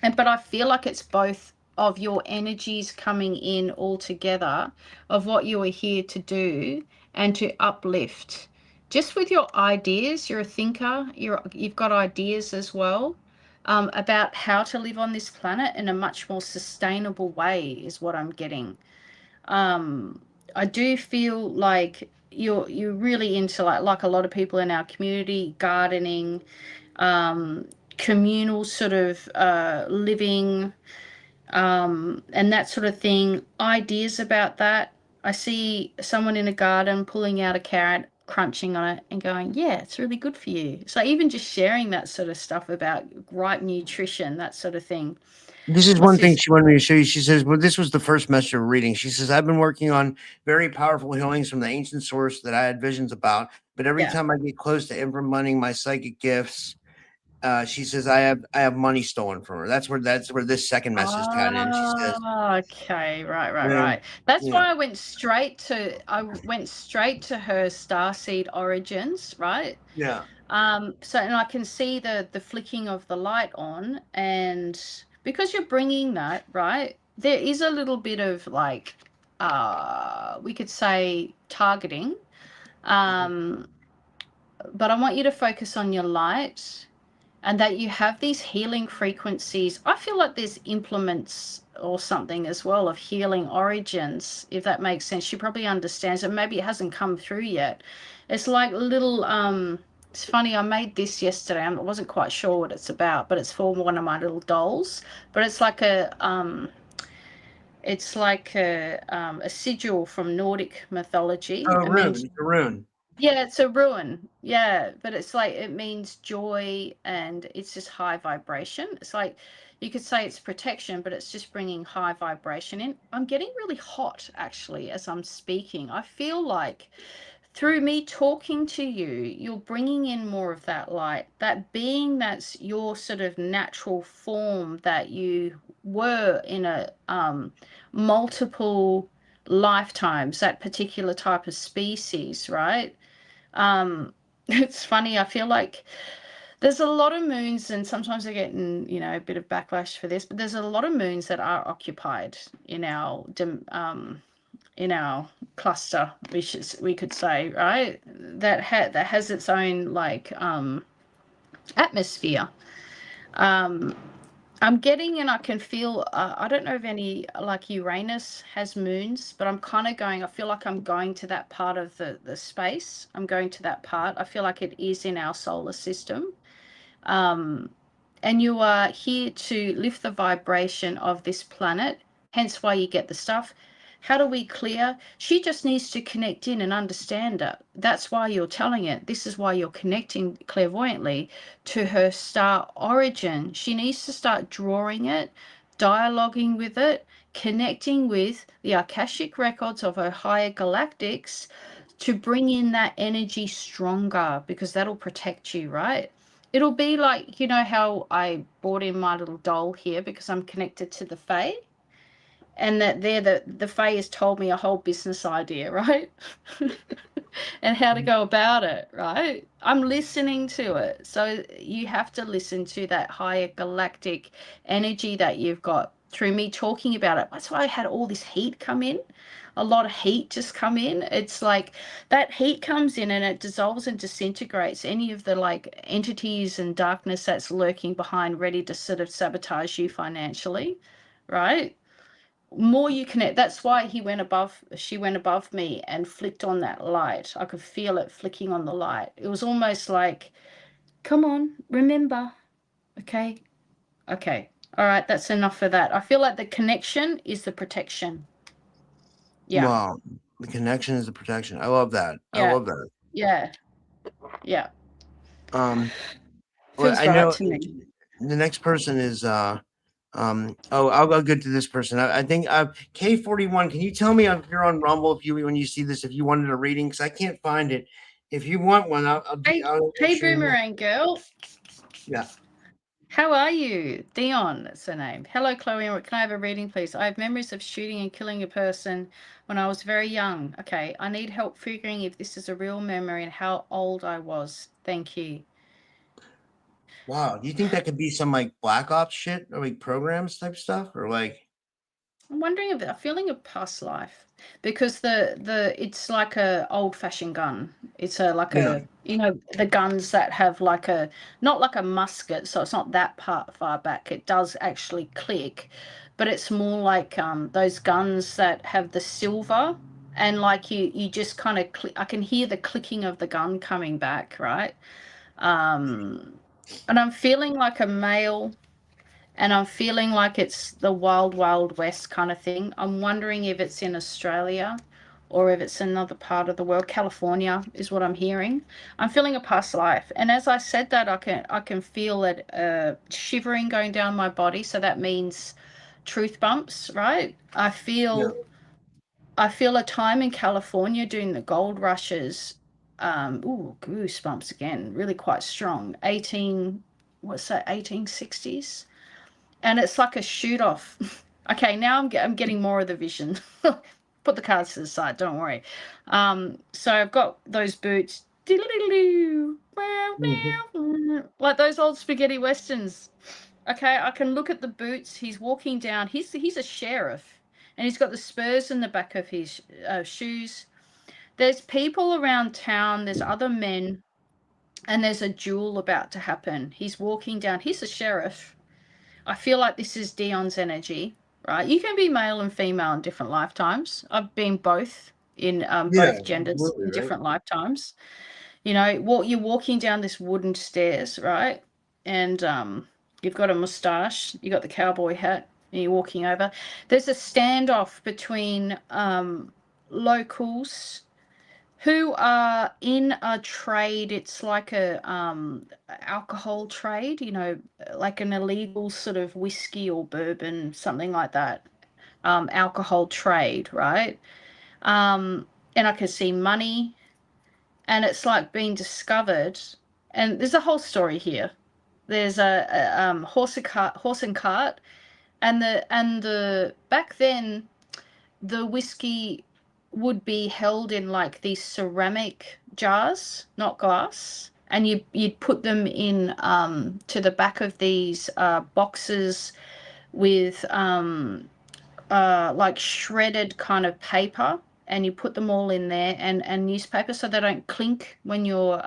But I feel like it's both of your energies coming in all together, of what you are here to do and to uplift. Just with your ideas, you're a thinker, you've got ideas as well, about how to live on this planet in a much more sustainable way is what I'm getting. I do feel like you're really into like a lot of people in our community, gardening, communal sort of living, and that sort of thing. Ideas about that. I see someone in a garden pulling out a carrot, crunching on it and going, yeah, it's really good for you. So even just sharing that sort of stuff about right nutrition, that sort of thing. This is What's one thing this? she wanted me to show you. She says, well, this was the first message of reading. She says, I've been working on very powerful healings from the ancient source that I had visions about. But every Yeah. time I get close to implementing my psychic gifts, she says, I have money stolen from her. That's where this second message tied in. She says, Okay, right, yeah, right. That's yeah, why I went straight to her starseed origins, right? yeah. So, and I can see the flicking of the light on, and because you're bringing that, right, there is a little bit of like, we could say targeting, but I want you to focus on your light, and that you have these healing frequencies. I feel like there's implements or something as well of healing origins, if that makes sense. She probably understands it. Maybe it hasn't come through yet. It's like little, it's funny, I made this yesterday. I wasn't quite sure what it's about, but it's for one of my little dolls. But it's like a sigil from Nordic mythology. Oh, It means, it's a rune. yeah, it's a ruin. Yeah, but it's like, it means joy, and it's just high vibration. It's like, you could say it's protection, but it's just bringing high vibration in. I'm getting really hot actually as I'm speaking. I feel like through me talking to you, you're bringing in more of that light, that being that's your sort of natural form that you were in a multiple lifetimes, that particular type of species, right? It's funny, I feel like there's a lot of moons, and sometimes I get a bit of backlash for this, but there's a lot of moons that are occupied in our cluster, which is, we could say, right, that has its own like atmosphere. I'm getting, and I can feel, I don't know if any, like Uranus has moons, but I'm kind of going, I feel like I'm going to that part of the space. I'm going to that part. I feel like it is in our solar system. and you are here to lift the vibration of this planet, hence why you get the stuff. How do we clear? She just needs to connect in and understand it. That's why you're telling it. This is why you're connecting clairvoyantly to her star origin. She needs to start drawing it, dialoguing with it, connecting with the Akashic records of her higher galactics to bring in that energy stronger, because that'll protect you, right? It'll be like, you know how I brought in my little doll here because I'm connected to the Fae? And that the Fae has told me a whole business idea, right? And how to go about it, right? I'm listening to it. So you have to listen to that higher galactic energy that you've got through me talking about it. That's why I had all this heat come in. A lot of heat just come in. It's like that heat comes in and it dissolves and disintegrates any of the like entities and darkness that's lurking behind, ready to sort of sabotage you financially, right? More you connect, that's why she went above me and flicked on that light. I could feel it flicking on the light. It was almost like, come on, remember. Okay, all right, that's enough for that. I feel like the connection is the protection. Yeah. Wow, the connection is the protection. I love that. Yeah. I love that. Yeah. Well, Feels I right know to me. the next person is I'll go good to this person. I think K41. Can you tell me if you're on Rumble when you see this, if you wanted a reading? Because I can't find it. If you want one, Hey, Boomerang girl. Yeah. How are you? Dion, that's her name. Hello, Chloe. Can I have a reading, please? I have memories of shooting and killing a person when I was very young. Okay, I need help figuring if this is a real memory and how old I was. Thank you. Wow. Do you think that could be some like Black Ops shit or like programs type stuff or like? I'm wondering if a feeling of past life, because it's like a old fashioned gun. It's Yeah. the guns that have like not like a musket, so it's not that far back. It does actually click, but it's more like those guns that have the silver, and like you just kind of click. I can hear the clicking of the gun coming back, right? And I'm feeling like a male. And I'm feeling like it's the wild, wild west kind of thing. I'm wondering if it's in Australia or if it's another part of the world. California is what I'm hearing. I'm feeling a past life. And as I said that, I can feel it shivering going down my body. So that means truth bumps, right? I feel a time in California during the gold rushes. Goosebumps again, really quite strong. 1860s? And it's like a shoot off. Okay, now I'm getting more of the vision. Put the cards to the side, don't worry. So I've got those boots, like those old spaghetti westerns. Okay, I can look at the boots. He's walking down. He's a sheriff, and he's got the spurs in the back of his shoes. There's people around town. There's other men, and there's a duel about to happen. He's walking down. He's a sheriff. I feel like this is Dion's energy, right? You can be male and female in different lifetimes. I've been both in both genders in different lifetimes. You're walking down this wooden stairs, right? And you've got a mustache, you got the cowboy hat, and you're walking over. There's a standoff between locals who are in a trade. It's like a alcohol trade, like an illegal sort of whiskey or bourbon, something like that. Alcohol trade, right? And I can see money, and it's like being discovered. And there's a whole story here. There's a horse and cart, and the back then the whiskey would be held in like these ceramic jars, not glass, and you'd put them in to the back of these boxes with like shredded kind of paper, and you put them all in there, and newspaper, so they don't clink when you're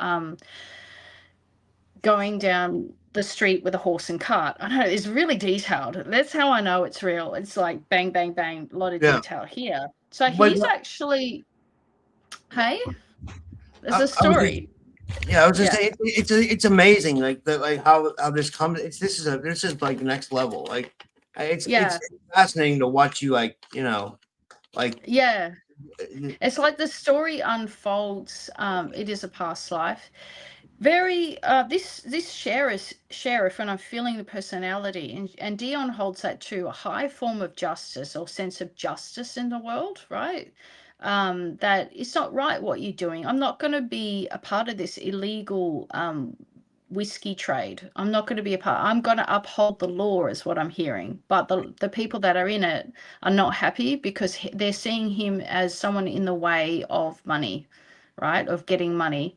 going down the street with a horse and cart. I know it's really detailed. That's how I know it's real. It's like bang, bang, bang, a lot of detail here. So he's actually, hey, there's a story. Yeah, I was just Yeah. saying it's amazing, like how this comes. This is like next level. Like it's Yeah. fascinating to watch you, like like Yeah. uh, It's like the story unfolds. It is a past life. Very this sheriff, and I'm feeling the personality, and Dion holds that too, a high form of justice or sense of justice in the world, right? That it's not right what you're doing. I'm not going to be a part of this illegal whiskey trade. I'm not going to be a part. I'm going to uphold the law, is what I'm hearing. But the people that are in it are not happy because they're seeing him as someone in the way of money, right? Of getting money.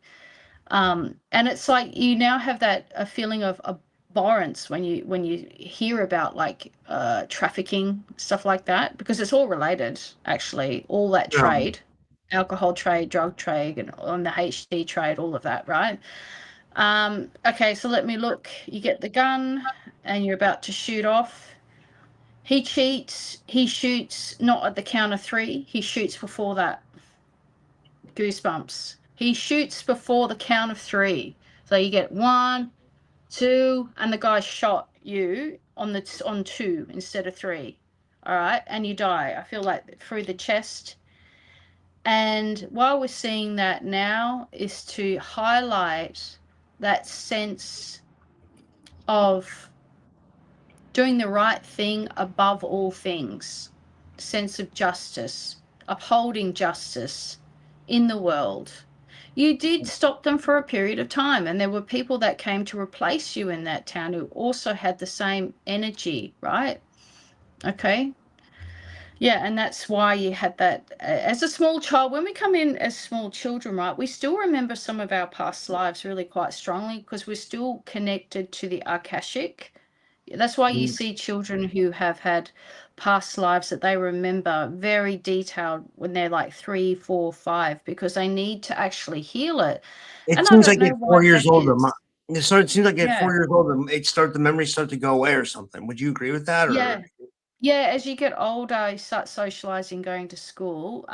And it's like you now have that a feeling of abhorrence when you hear about like trafficking, stuff like that, because it's all related, actually, all that um, trade, alcohol trade, drug trade, and on the HD trade, all of that, right? Okay, so let me look. You get the gun and you're about to shoot off. He cheats. He shoots not at the count of three. He shoots before that. Goosebumps. He shoots before the count of three. So you get 1, 2, and the guy shot you on 2 instead of 3. All right, and you die. I feel like through the chest. And while we're seeing that now is to highlight that sense of doing the right thing above all things, sense of justice, upholding justice in the world. You did stop them for a period of time, and there were people that came to replace you in that town who also had the same energy, right? Okay. Yeah, and that's why you had that as a small child. When we come in as small children, right, we still remember some of our past lives really quite strongly because we're still connected to the Akashic. That's why you see children who have had past lives that they remember very detailed when they're like 3, 4, 5, because they need to actually heal it. it And I seems don't like know at 4 why that years old, is. it seems like at Yeah. 4 years old, the memories start to go away or something. Would you agree with that? Or Yeah. Yeah. As you get older, you start socializing, going to school.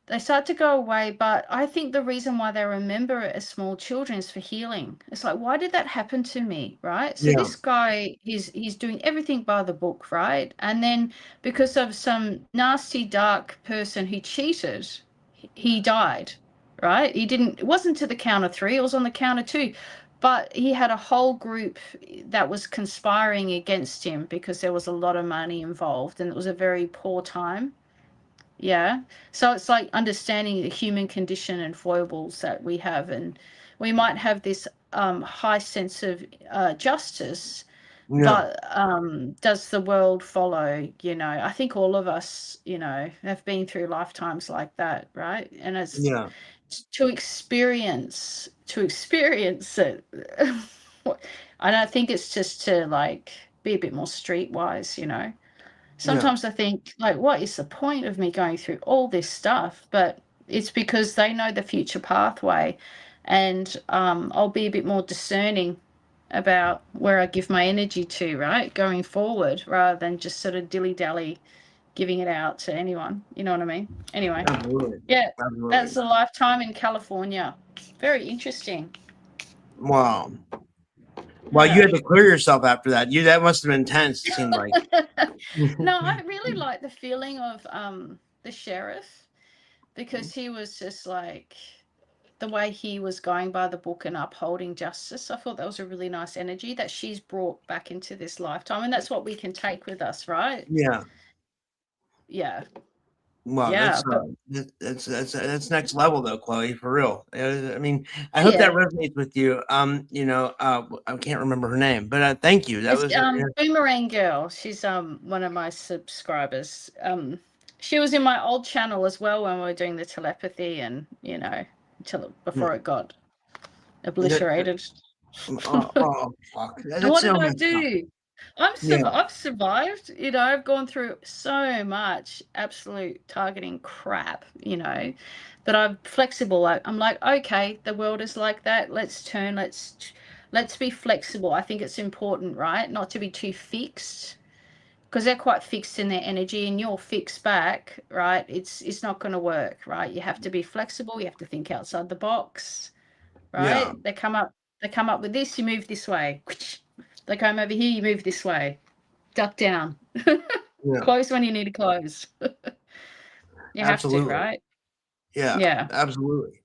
They start to go away, but I think the reason why they remember it as small children is for healing. It's like, why did that happen to me, right? So yeah, this guy, he's doing everything by the book, right? And then because of some nasty, dark person who cheated, he died, right? He didn't. It wasn't to the count of 3; it was on the count of 2. But he had a whole group that was conspiring against him because there was a lot of money involved, and it was a very poor time. Yeah. So it's like understanding the human condition and foibles that we have. And we might have this high sense of justice, yeah, but does the world follow? I think all of us, have been through lifetimes like that, right? And it's yeah, to experience it. I don't think it's just to like be a bit more streetwise. yeah, Sometimes I think, like, what is the point of me going through all this stuff? But it's because they know the future pathway, and I'll be a bit more discerning about where I give my energy to, right, going forward, rather than just sort of dilly dally giving it out to anyone. You know what I mean? Anyway, absolutely, yeah, absolutely. that's a lifetime in California. Very interesting. Wow. Well, you Yeah. had to clear yourself after that. That must have been intense. It seemed like. No, I really like the feeling of the sheriff, because he was just like the way he was going by the book and upholding justice. I thought that was a really nice energy that she's brought back into this lifetime, and that's what we can take with us, right? Yeah. Yeah. Wow, Yeah, but that's next level though, Chloe, for real. I mean, I oh hope that yeah, resonates with you. I can't remember her name, but thank you. That it's was Boomerang Girl. She's one of my subscribers. She was in my old channel as well when we were doing the telepathy, and until before it got that, obliterated. oh fuck, And that's what so did I messed up. do? Yeah, I've survived. I've gone through so much absolute targeting crap. But I'm flexible. I'm like, okay, the world is like that. Let's turn. Let's be flexible. I think it's important, right? Not to be too fixed, because they're quite fixed in their energy, and you're fixed back, right? It's not going to work, right? You have to be flexible. You have to think outside the box. Yeah. right? They come up with this, you move this way. They come over here, you move this way. Duck down. Yeah. Close when you need to close. You have to, Absolutely. right? Yeah. Yeah. Absolutely.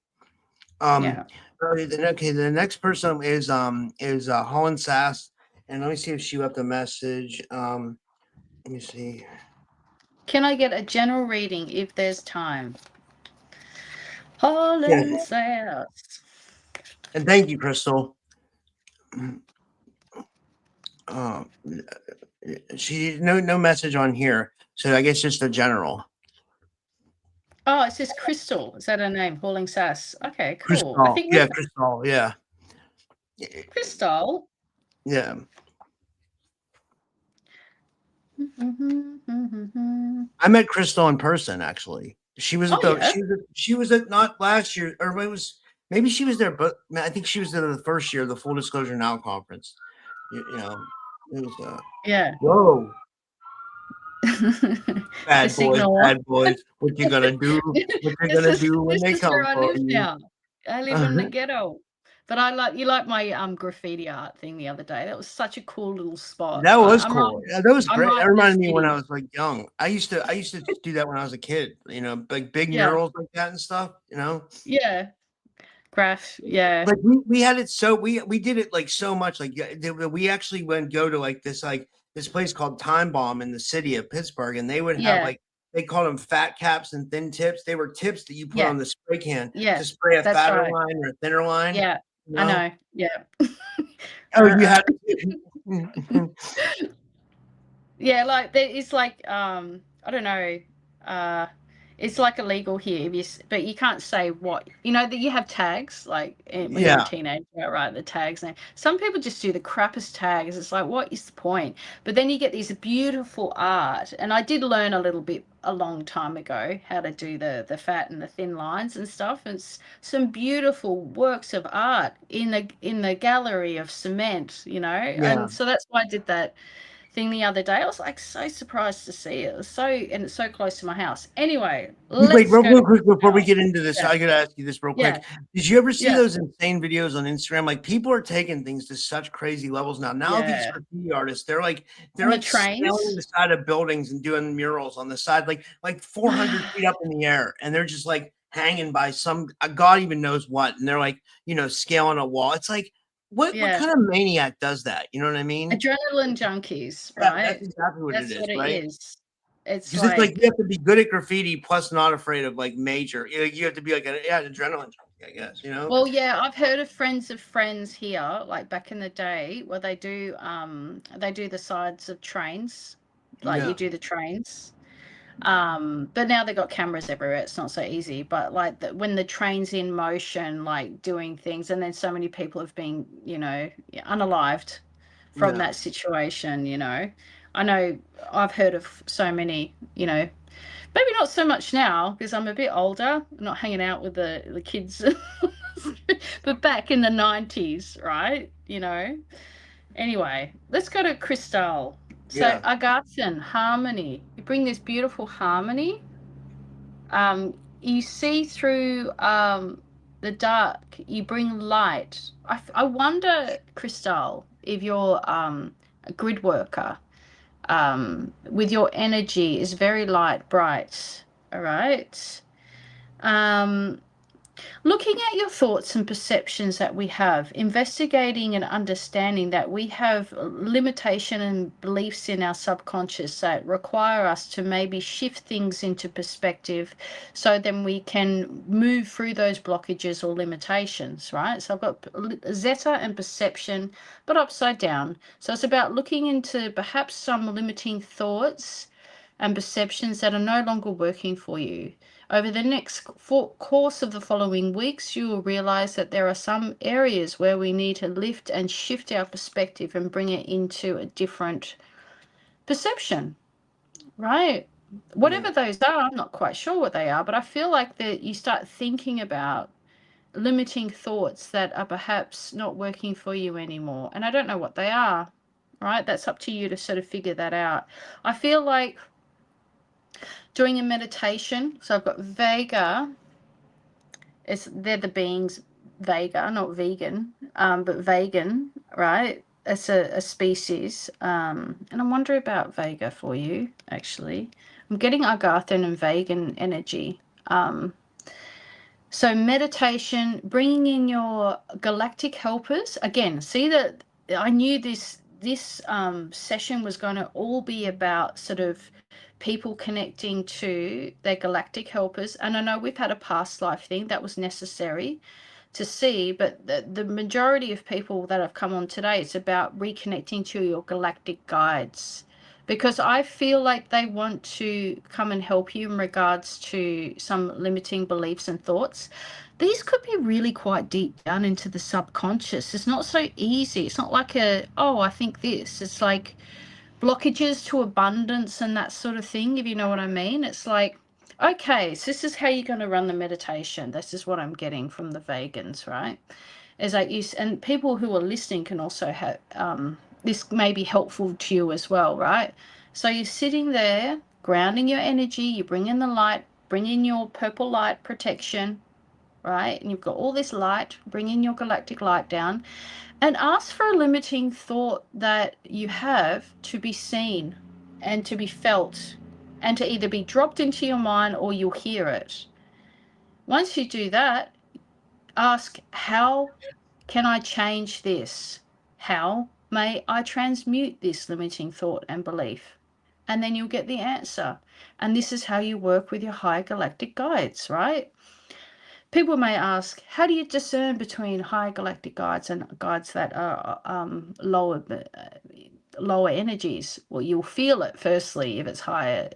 Yeah. The next person is Holland Sass, and let me see if she left a message. Let me see. Can I get a general reading if there's time? Yeah, Holland Sass. and thank you, Crystal. She no message on here, so I guess just a general. Oh, it says Crystal. Is that her name? Hauling Sass. Okay, cool. I Crystal, think yeah, we've Crystal, yeah, Crystal. yeah. I met Crystal in person actually. She was at Oh the yeah. she was at not last year, or it was maybe she was there, but I think she was there the first year, the Full Disclosure Now conference. You know, it was Yeah. whoa, The signal. bad boys. What you gonna do? What you This gonna is do when this they is where come I for live you? now. I live in the ghetto. But you like my graffiti art thing the other day. That was such a cool little spot. That was I'm cool. right. Yeah, that was I'm great. right That in the reminded me when I city. was like young. I used to do that when I was a kid. You know, like big Yeah. murals like that and stuff. You know, Yeah. Graph. Yeah. like we had it so we did it like so much. Like we actually went go to like this place called Time Bomb in the city of Pittsburgh, and they would have Yeah. like they called them fat caps and thin tips. They were tips that you put Yeah. on the spray can Yeah. to spray a That's fatter right. line or a thinner line. Yeah. You I know? know. Yeah. Oh, you had. Yeah, like it's like I don't know, uh it's like illegal here if but you can't say what that you have tags like when you're a Yeah, teenager, right? The tags, and some people just do the crappiest tags. It's like, what is the point? But then you get these beautiful art, and I did learn a little bit a long time ago how to do the fat and the thin lines and stuff. And it's some beautiful works of art in the gallery of cement, yeah. and so that's why I did that thing the other day. I was like so surprised to see it. And it's so close to my house. Anyway, Wait, let's go real to quick before we now. get into this, Yeah, I gotta ask you this real yeah, quick. Did you ever see yeah, those insane videos on Instagram? Like people are taking things to such crazy levels now. Now these yeah. graffiti artists, they're On the like scaling trains. the side of buildings and doing murals on the side, like 400 feet up in the air, and they're just like hanging by some God even knows what, and they're like scaling a wall. It's like what Yeah, kind of maniac does that? You know what I mean? adrenaline junkies, That's right? exactly what it That's is, what it right? is. It's Because it's like you like, have to be good at graffiti plus not afraid of like major. You have to be like an adrenaline junkie, I guess. well, yeah, I've heard of friends here, like back in the day, where they do the sides of trains, like you Yeah, do the trains. But now they've got cameras everywhere. It's not so easy. But like when the train's in motion, like doing things, and then so many people have been, unalived from yeah, that situation. I know I've heard of so many. Maybe not so much now because I'm a bit older. I'm not hanging out with the kids, but back in the 90s, right? Anyway, let's go to Crystal. So yeah, Agathen, harmony. You bring this beautiful harmony. You see through the dark. You bring light. I wonder, Crystal, if you're a grid worker, with your energy is very light, bright. All right. Um, Looking at your thoughts and perceptions that we have, investigating and understanding that we have limitation and beliefs in our subconscious that require us to maybe shift things into perspective so then we can move through those blockages or limitations, right? So I've got zeta and perception, but upside down. So it's about looking into perhaps some limiting thoughts and perceptions that are no longer working for you. Over the next course of the following weeks, you will realize that there are some areas where we need to lift and shift our perspective and bring it into a different perception, right? yeah, Whatever those are, I'm not quite sure what they are, but I feel like that you start thinking about limiting thoughts that are perhaps not working for you anymore. And I don't know what they are, right? That's up to you to sort of figure that out. I feel like doing a meditation. So I've got Vega. They're the beings. Vega, not vegan, but vegan, right? It's a species. And I'm wondering about Vega for you, actually. I'm getting Agarthan and vegan energy. So meditation, bringing in your galactic helpers. Again, see that I knew this session was going to all be about sort of people connecting to their galactic helpers. And I know we've had a past life thing that was necessary to see, but the majority of people that have come on today, it's about reconnecting to your galactic guides, because I feel like they want to come and help you in regards to some limiting beliefs and thoughts. These could be really quite deep down into the subconscious. It's not so easy. It's not like I think this. It's like blockages to abundance and that sort of thing, if you know what I mean. It's like, okay, so this is how you're going to run the meditation. This is what I'm getting from the vegans, right? Is like you, and people who are listening can also have this may be helpful to you as well, right? So you're sitting there grounding your energy, you bring in the light, bring in your purple light protection, right? And you've got all this light, bring in your galactic light down, and ask for a limiting thought that you have to be seen and to be felt and to either be dropped into your mind or you'll hear it. Once you do that, ask, how can I change this? How may I transmute this limiting thought and belief? And then you'll get the answer. And this is how you work with your higher galactic guides, right? People may ask, how do you discern between higher galactic guides and guides that are lower energies? Well, you'll feel it firstly if it's higher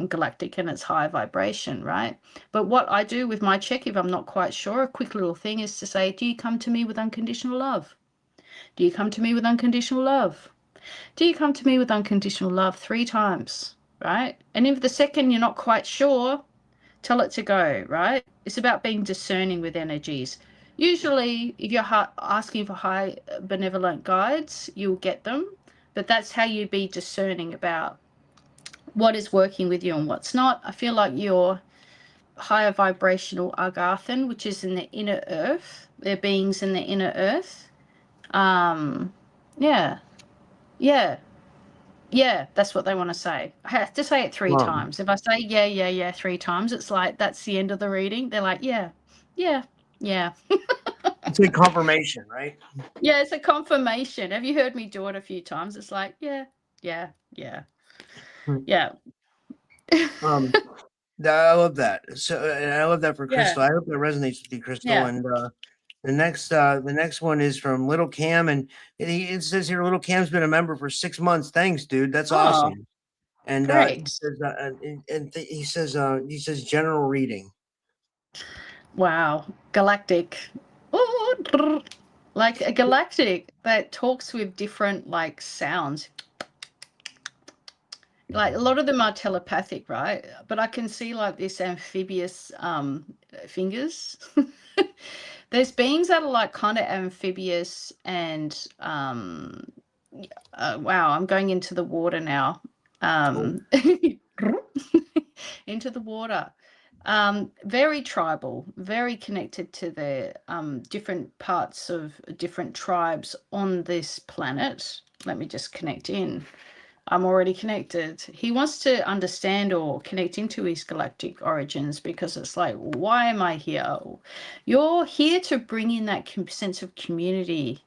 galactic and it's high vibration, right? But what I do with my check, if I'm not quite sure, a quick little thing is to say, do you come to me with unconditional love? Do you come to me with unconditional love? Do you come to me with unconditional love 3 times, right? And if the second you're not quite sure, tell it to go, right? It's about being discerning with energies. Usually, if you're asking for high benevolent guides, you'll get them. But that's how you be discerning about what is working with you and what's not. I feel like your higher vibrational Agarthan, which is in the inner earth, they're beings in the inner earth. Yeah, that's what they want to say. I have to say it 3 times. If I say yeah 3 times, it's like that's the end of the reading. They're like, yeah. It's a confirmation, right? Yeah, it's a confirmation. Have you heard me do it a few times? It's like, yeah. I love that. So, and I love that for Yeah. Crystal. I hope that resonates with you, Crystal. Yeah. And the next one is from Little Cam, and it says here, Little Cam's been a member for 6 months. Thanks, dude. That's awesome. And Great. he says general reading. Wow. Galactic. Ooh, like a galactic that talks with different like sounds. Like a lot of them are telepathic, right? But I can see like this amphibious fingers. There's beings that are like kind of amphibious and wow, I'm going into the water now. Into the water. Very tribal, very connected to the different parts of different tribes on this planet. Let me just connect in. I'm already connected. He wants to understand or connect into his galactic origins, because it's like, why am I here? You're here to bring in that sense of community.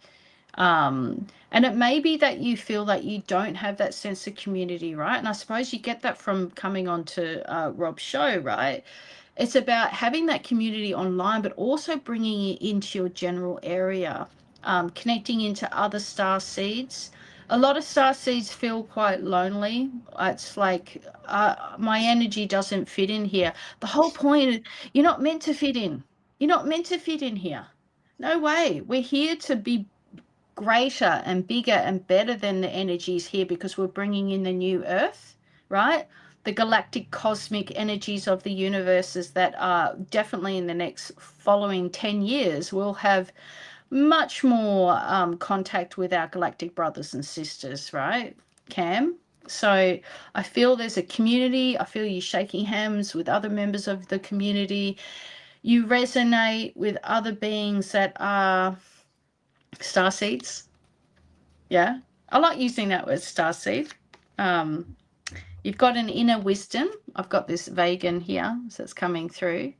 And it may be that you feel that you don't have that sense of community, right? And I suppose you get that from coming on to Rob's show, right? It's about having that community online, but also bringing it into your general area, connecting into other star seeds. A lot of star seeds feel quite lonely. It's like, my energy doesn't fit in here. The whole point, you're not meant to fit in. You're not meant to fit in here. No way. We're here to be greater and bigger and better than the energies here, because we're bringing in the new earth, right? The galactic cosmic energies of the universes that are definitely in the next following 10 years will have much more contact with our galactic brothers and sisters, right, Cam? So I feel there's a community. I feel you shaking hands with other members of the community. you resonate with other beings that are starseeds. Yeah, I like using that word, starseed. You've got an inner wisdom. I've got this vegan here, so it's coming through.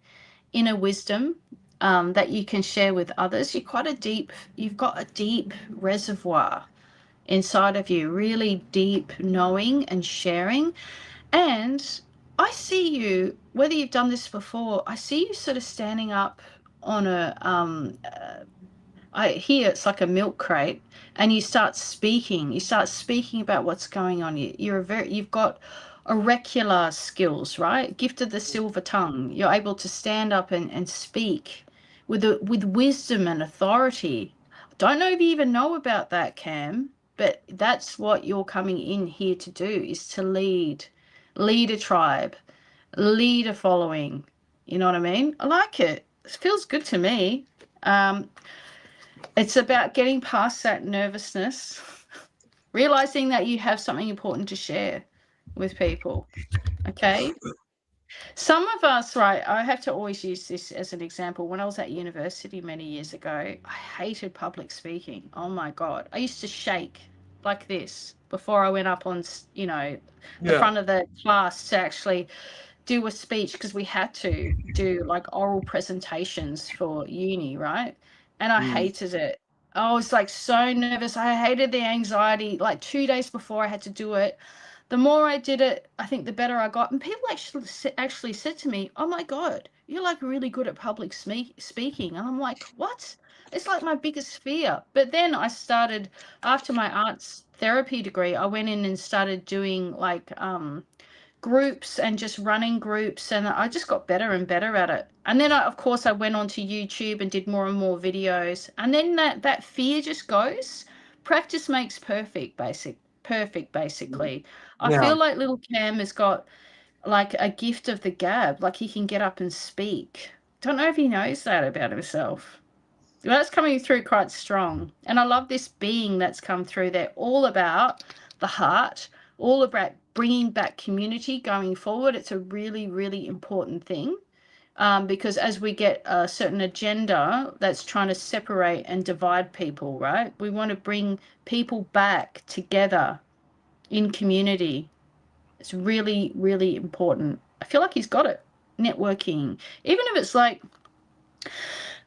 Inner wisdom that you can share with others. You've got a deep reservoir inside of you, really deep knowing and sharing. And I see you, whether you've done this before, I see you sort of standing up on I hear it's like a milk crate, and you start speaking about what's going on. You've got oracular skills, right? Gift of the silver tongue. You're able to stand up and speak with wisdom and authority. Don't know if you even know about that, Cam, but that's what you're coming in here to do, is to lead a tribe, lead a following. You know what I mean? I like it. It feels good to me. It's about getting past that nervousness, realizing that you have something important to share with people. Okay. Some of us, right, I have to always use this as an example. When I was at university many years ago, I hated public speaking. Oh my God. I used to shake like this before I went up on, the front of the class to actually do a speech, because we had to do like oral presentations for uni, right? And I hated it. I was like so nervous. I hated the anxiety. Like 2 days before I had to do it, the more I did it, I think the better I got. And people actually said to me, "Oh my God, you're like really good at public speaking." And I'm like, what? It's like my biggest fear. But then I started, after my arts therapy degree, I went in and started doing like groups and just running groups, and I just got better and better at it. And then of course I went onto YouTube and did more and more videos, and then that fear just goes. Practice makes perfect, basically. I feel like little Cam has got like a gift of the gab, like he can get up and speak. Don't know if he knows that about himself. Well, that's coming through quite strong. And I love this being that's come through. They're all about the heart, all about bringing back community going forward. It's a really, really important thing, because as we get a certain agenda that's trying to separate and divide people, right? We want to bring people back together in community. It's really, really important. I feel like he's got it. Networking, even if it's like,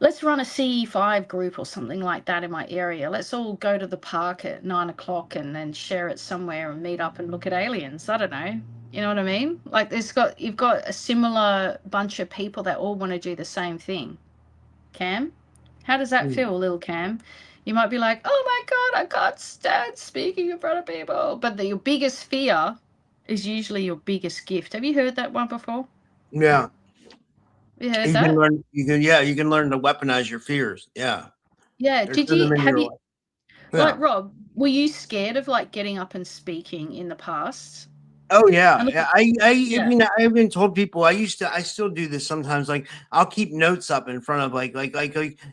let's run a CE5 group or something like that in my area. Let's all go to the park at 9 o'clock and then share it somewhere and meet up and look at aliens. I don't know. You know what I mean? Like you've got a similar bunch of people that all want to do the same thing. Cam, how does that feel, little Cam? You might be like, "Oh my God, I can't stand speaking in front of people." But your biggest fear is usually your biggest gift. Have you heard that one before? Yeah. You heard You that? you can learn to weaponize your fears. Yeah. Yeah. Have you, like, Rob, were you scared of like getting up and speaking in the past? Oh yeah. And I mean, I even told people I still do this sometimes. Like I'll keep notes up in front of like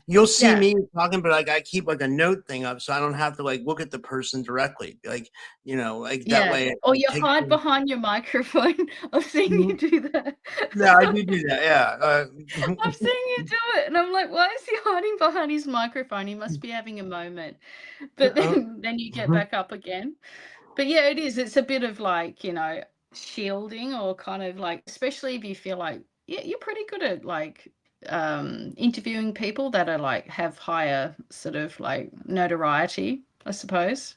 you'll see me talking, but like I keep like a note thing up so I don't have to like look at the person directly. Like, that way. Or you hide behind your microphone. I've seen you do that. Yeah, I do that. Yeah. I've seen you do it. And I'm like, why is he hiding behind his microphone? He must be having a moment. But then you get back up again. But yeah, it is. It's a bit of like, shielding, or kind of like, especially if you feel like, you're pretty good at like interviewing people that are like have higher sort of like notoriety, I suppose,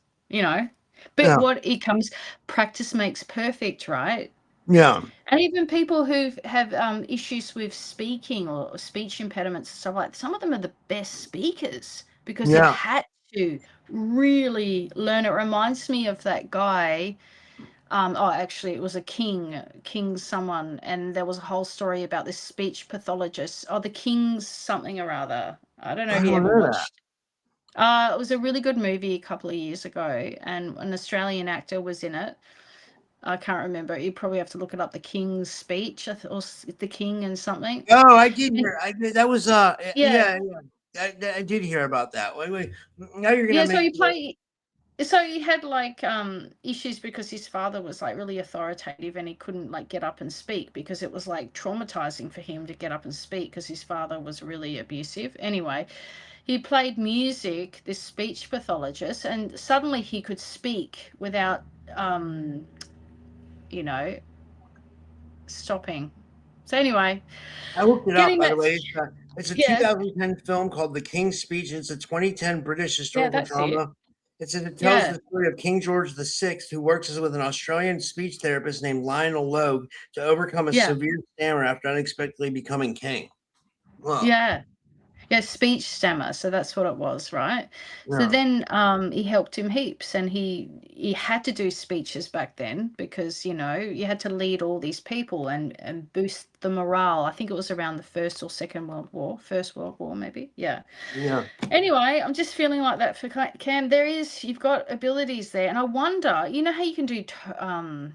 But what it comes, practice makes perfect, right? Yeah. And even people who have issues with speaking or speech impediments and stuff like that, some of them are the best speakers because they've had to really learn. It reminds me of that guy. Actually, it was a king someone, and there was a whole story about this speech pathologist. The King's something or other. I don't know if you ever watched. It was a really good movie a couple of years ago, and an Australian actor was in it. I can't remember. You probably have to look it up. The King's speech, or the King and something. Oh, I did hear. That was yeah. I did hear about that. Wait. Now you're gonna So you play. So he had like issues because his father was like really authoritative and he couldn't like get up and speak because it was like traumatizing for him to get up and speak because his father was really abusive. Anyway, he played music, this speech pathologist, and suddenly he could speak without you know, stopping. So anyway, I looked it up, getting by the that, way. It's a yeah, 2010 film called The King's Speech. It's a 2010 British yeah, historical that's it. drama. It tells Yeah, the story of King George VI, who works with an Australian speech therapist named Lionel Logue to overcome a yeah, severe stammer after unexpectedly becoming king. Wow. yeah. Yeah, speech stammer. So that's what it was, right? So Yeah. then he helped him heaps, and he had to do speeches back then because you had to lead all these people and boost the morale. I think it was around the First or Second World War, First World War maybe. Yeah. Yeah. Anyway, I'm just feeling like that for Cam. You've got abilities there, and I wonder, how you can do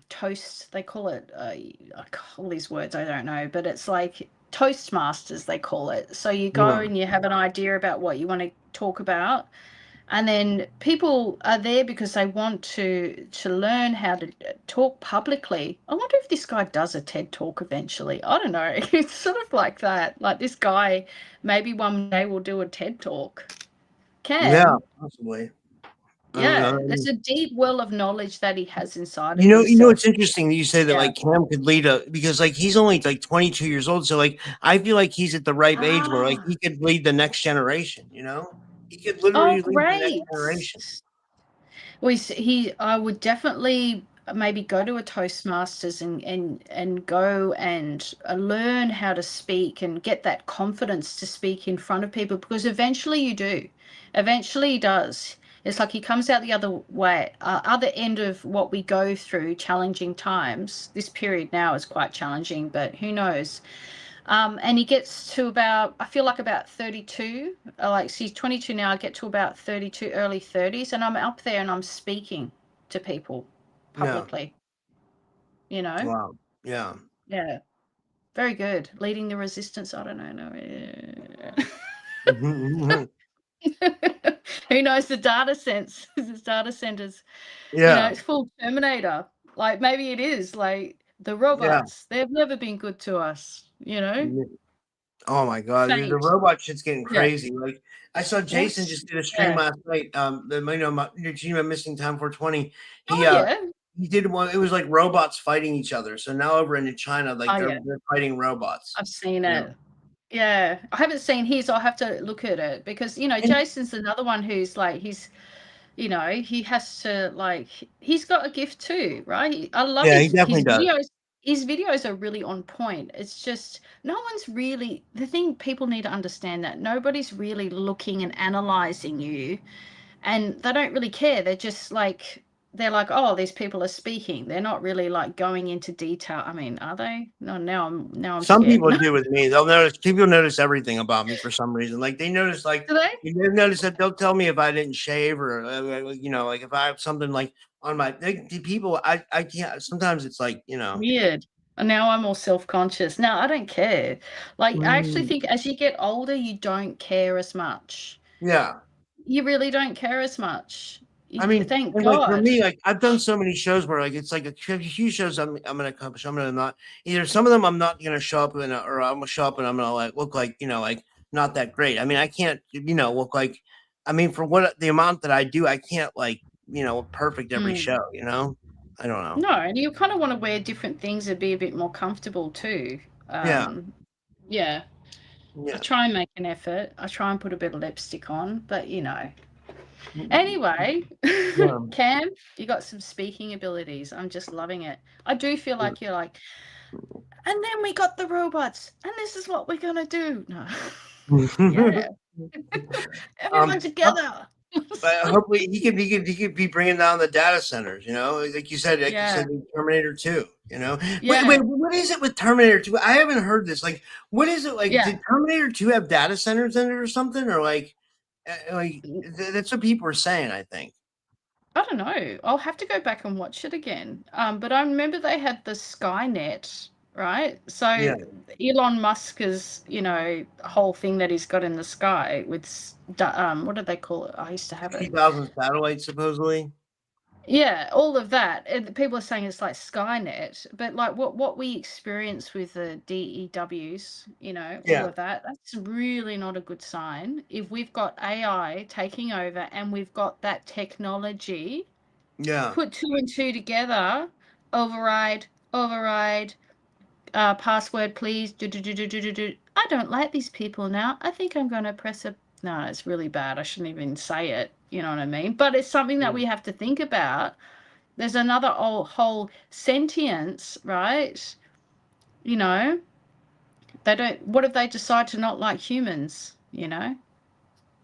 toast. They call it all these words I don't know, but it's like Toastmasters they call it. So you go Yeah. and you have an idea about what you want to talk about, and then people are there because they want to learn how to talk publicly. I wonder if this guy does a TED talk eventually. I don't know. It's sort of like that. Like this guy maybe one day will do a TED talk. Yeah, Can. possibly. Yeah, there's a deep well of knowledge that he has inside of You know, himself. it's interesting that you say that Yeah. like Cam could lead because like he's only like 22 years old. So like I feel like he's at the ripe age where like Ah, he could lead the next generation, you know? He could oh, literally lead the next great. generation. Well, I would definitely maybe go to a Toastmasters and go and learn how to speak and get that confidence to speak in front of people because eventually you do. Eventually he does. It's like he comes out the other way, other end of what we go through, challenging times. This period now is quite challenging, but who knows? And he gets to about, I feel like about 32. Like, so he's 22 now. I get to about 32, early 30s, and I'm up there and I'm speaking to people Yeah. publicly, you know? Wow. Yeah. Yeah. Very good. Leading the resistance. I don't know. No. Mhm. Who knows the data sense? This data centers, Yeah. it's full Terminator. Like, maybe it is. Like, the Yeah. robots, they've never been good to us, Oh my god, dude, the Fate. robot shit's getting Yeah. crazy. Like I saw Jason What's, just did a stream yeah. last night. Your team of Missing Time 420. He Oh, yeah. he did one. It was like robots fighting each other. So now over in China, like Oh, they're yeah. they're fighting robots. I've seen Yeah. it. Yeah. I haven't seen his. I'll have to look at it because, And Jason's another one who's like, he has to like, he's got a gift too, right? I love yeah, he his definitely does. videos. His videos are really on point. It's just no one's really, the thing people need to understand that nobody's really looking and analyzing you and they don't really care. They're like, oh, these people are speaking. They're not really like going into detail. I mean, are they? No, now I'm Some scared. people do with me. They'll notice people notice everything about me for some reason. Like they notice like Do they? you notice that they'll tell me if I didn't shave or like if I have something like on my the people I can't sometimes it's like, Weird. And now I'm all self-conscious. Now I don't care. Like I actually mm, think as you get older, you don't care as much. yeah. You really don't care as much. I mean, Thank and like for God. me, like I've done so many shows where like it's like a few shows I'm gonna accomplish. I'm gonna not either. Some of them I'm not gonna show up in, or I'm gonna show up and I'm gonna like look like like not that great. I mean, I can't look like. I mean, for what the amount that I do, I can't like perfect every Mm. show. I don't know. No, and you kind of want to wear different things and be a bit more comfortable too. Yeah, Yeah. I yeah. try and make an effort. I try and put a bit of lipstick on, but Anyway, Yeah. Cam, you got some speaking abilities. I'm just loving it. I do feel like you're like, and then we got the robots, and this is what we're gonna do. No. Yeah. um, Everyone together. but hopefully he could be bringing down the data centers. Like you said, Yeah. in Terminator 2. Wait, Yeah. what is it with Terminator 2? I haven't heard this. Like, what is it like? Yeah. Did Terminator 2 have data centers in it or something? Or that's what people are saying. I think. I don't know. I'll have to go back and watch it again. But I remember they had the Skynet right? So Yeah. Elon Musk's, whole thing that he's got in the sky with, what do they call it? I used to have it. 50,000 satellites, supposedly. Yeah, all of that. And people are saying it's like Skynet, but like what we experience with the DEWs, all Yeah. of that, that's really not a good sign. If we've got AI taking over and we've got that technology, Yeah. put two and two together, override, password, please. I don't like these people now. I think I'm going to press a. No, it's really bad. I shouldn't even say it. You know what I mean? But it's something that we have to think about. There's another whole sentience, right? They don't. What if they decide to not like humans?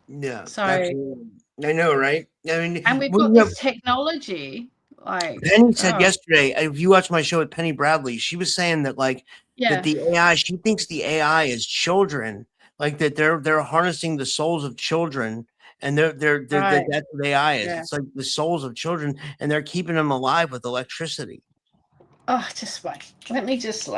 Yeah. So, Absolutely. I know, right? I mean, and we've when got you have this technology, like, Penny said oh, yesterday, if you watch my show with Penny Bradley, she was saying that that yeah, the AI, she thinks the AI is children, like that they're harnessing the souls of children, and right, that's what AI is. yeah. It's like the souls of children, and they're keeping them alive with electricity. Oh, just wait. Let me just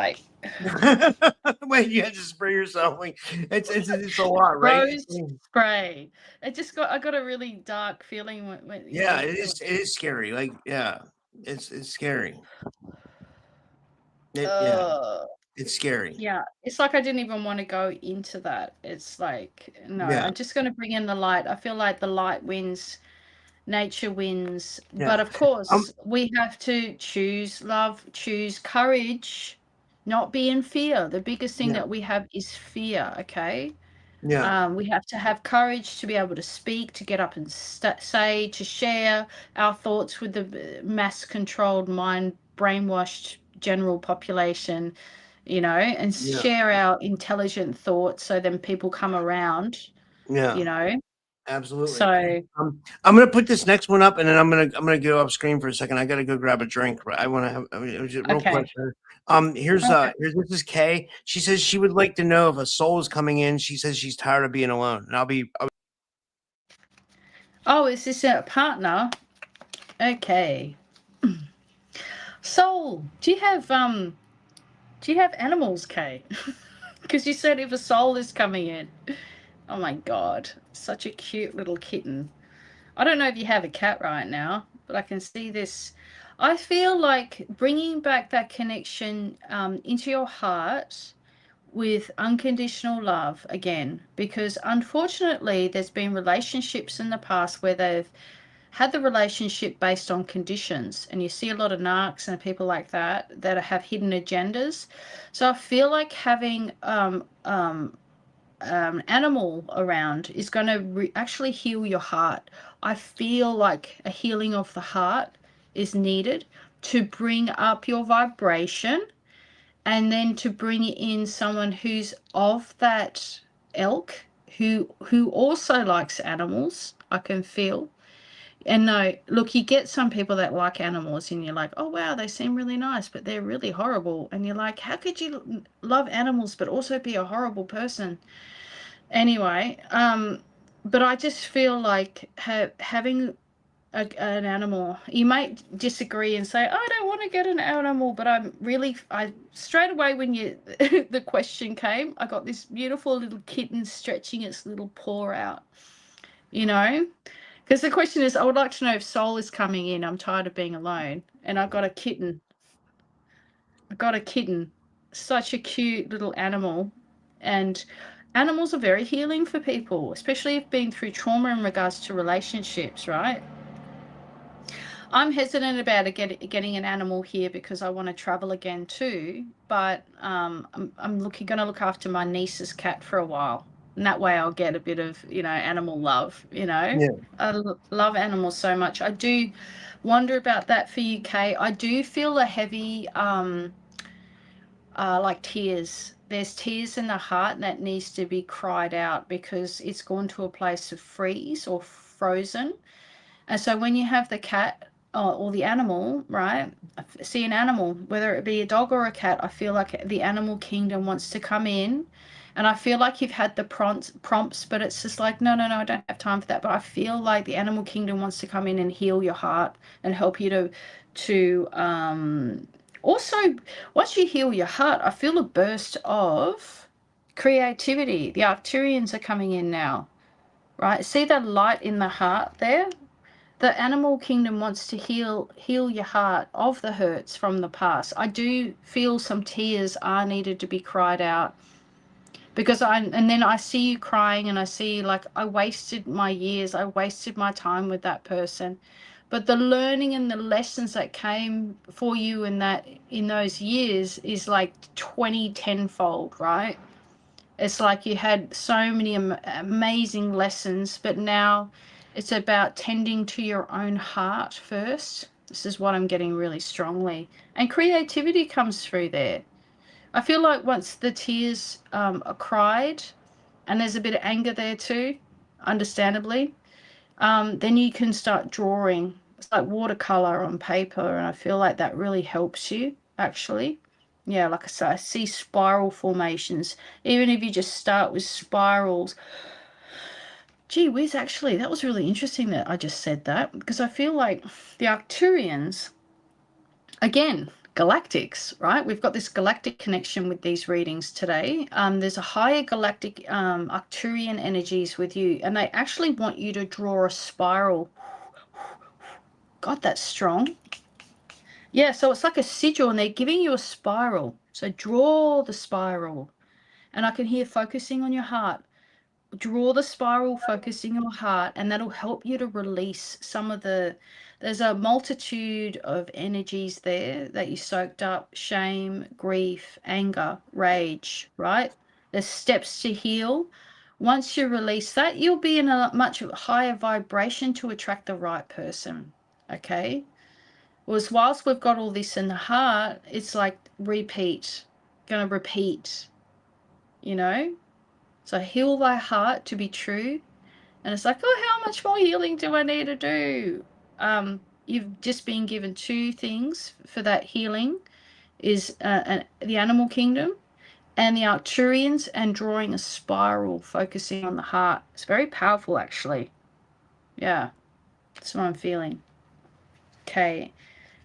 Wait, you had to spray yourself. Like it's a lot, right? rose spray. I got a really dark feeling when Yeah, it is scary. Like, yeah, it's scary. Yeah, uh it's scary. yeah, it's like I didn't even want to go into that. It's like, no, Yeah, I'm just going to bring in the light. I feel like the light wins, nature wins. But yeah. of Um, course, we have to choose love, choose courage, not be in fear. The biggest thing yeah, that we have is fear, okay? yeah, We have to have courage to be able to speak, to get up and say, to share our thoughts with the mass controlled, mind brainwashed general population, and yeah, share our intelligent thoughts so then people come around, yeah. you know. Absolutely. So, I'm gonna put this next one up, and then I'm gonna go off screen for a second. I gotta go grab a drink. I want to have just real quick. okay. Here's Okay. this is Kay. She says she would like to know if a soul is coming in. She says she's tired of being alone, and Oh, is this a partner? Okay. Soul, do you have animals, Kay? Because you said if a soul is coming in. Oh my God, such a cute little kitten. I don't know if you have a cat right now, but I can see this. I feel like bringing back that connection into your heart with unconditional love again, because unfortunately, there's been relationships in the past where they've had the relationship based on conditions, and you see a lot of narcs and people like that have hidden agendas. So I feel like having animal around is going to actually heal your heart. I feel like a healing of the heart is needed to bring up your vibration, and then to bring in someone who's of that ilk, who also likes animals. I can feel. And no, look, you get some people that like animals and you're like, oh wow, they seem really nice, but they're really horrible. And you're like, how could you love animals but also be a horrible person? Anyway, but I just feel like having an animal, you might disagree and say, I don't want to get an animal, but I straight away when the question came, I got this beautiful little kitten stretching its little paw out, you know? Because the question is, I would like to know if soul is coming in. I'm tired of being alone. And I've got a kitten. I got a kitten. Such a cute little animal. And animals are very healing for people, especially if been through trauma in regards to relationships, right? I'm hesitant about getting an animal here because I want to travel again too. But I'm going to look after my niece's cat for a while. And that way I'll get a bit of, animal love, yeah, love animals so much. I do wonder about that for UK. I do feel a heavy like tears. There's tears in the heart that needs to be cried out because it's gone to a place of freeze or frozen. And so when you have the cat or the animal, right? See an animal, whether it be a dog or a cat, I feel like the animal kingdom wants to come in. And I feel like you've had the prompts, but it's just like, no, I don't have time for that. But I feel like the animal kingdom wants to come in and heal your heart and help you to Also, once you heal your heart, I feel a burst of creativity. The Arcturians are coming in now, right? See that light in the heart there? The animal kingdom wants to heal your heart of the hurts from the past. I do feel some tears are needed to be cried out, because and then I see you crying, and I see like, I wasted my years, I wasted my time with that person. But the learning and the lessons that came for you in those years is like 20 tenfold, right? It's like you had so many amazing lessons, but now it's about tending to your own heart first. This is what I'm getting really strongly. And creativity comes through there. I feel like once the tears are cried, and there's a bit of anger there too, understandably, then you can start drawing. It's like watercolor on paper, and I feel like that really helps you, actually. Yeah, like I say, I see spiral formations. Even if you just start with spirals. Gee whiz, actually, that was really interesting that I just said that, because I feel like the Arcturians, again, galactics, right? We've got this galactic connection with these readings today. There's a higher galactic Arcturian energies with you, and they actually want you to draw a spiral. God, that's strong. Yeah, so it's like a sigil, and they're giving you a spiral. So draw the spiral. And I can hear focusing on your heart. Draw the spiral, focusing your heart, and that'll help you to release some of there's a multitude of energies there that you soaked up: shame, grief, anger, rage, right? There's steps to heal. Once you release that, you'll be in a much higher vibration to attract the right person. Okay? Whereas whilst we've got all this in the heart, it's like gonna repeat, you know? So heal thy heart to be true. And it's like, oh, how much more healing do I need to do? You've just been given two things for that healing, is the animal kingdom and the Arcturians, and drawing a spiral, focusing on the heart. It's very powerful, actually. Yeah, that's what I'm feeling. Okay.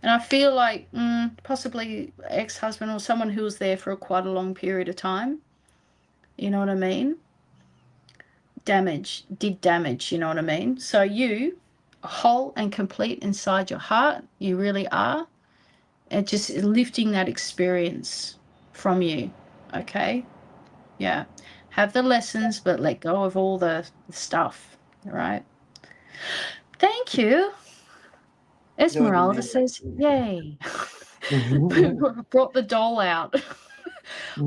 And I feel like possibly ex-husband or someone who was there for quite a long period of time. You know what I mean? Did damage, you know what I mean? So you are whole and complete inside your heart. You really are. And just lifting that experience from you. Okay? Yeah. Have the lessons, but let go of all the stuff. All right? Thank you. Esmeralda says, yay. Brought the doll out.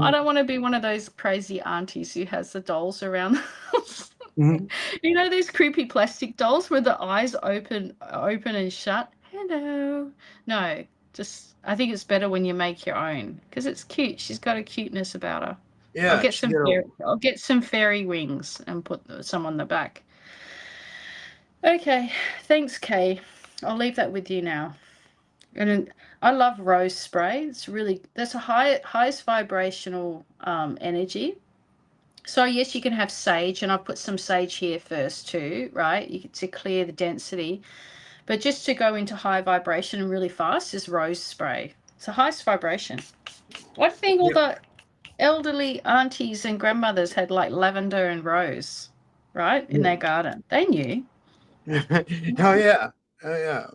I don't want to be one of those crazy aunties who has the dolls around the house. You know these creepy plastic dolls where the eyes open and shut? Hello. No, just I think it's better when you make your own, because it's cute. She's got a cuteness about her. Yeah, I'll get some fairy wings and put some on the back. Okay, thanks, Kay. I'll leave that with you now. And I love rose spray. That's a highest vibrational energy. So yes, you can have sage, and I'll put some sage here first too, right? To clear the density. But just to go into high vibration and really fast is rose spray. It's the highest vibration. I think all the elderly aunties and grandmothers had like lavender and rose, right, in their garden. They knew. Oh yeah. Yeah.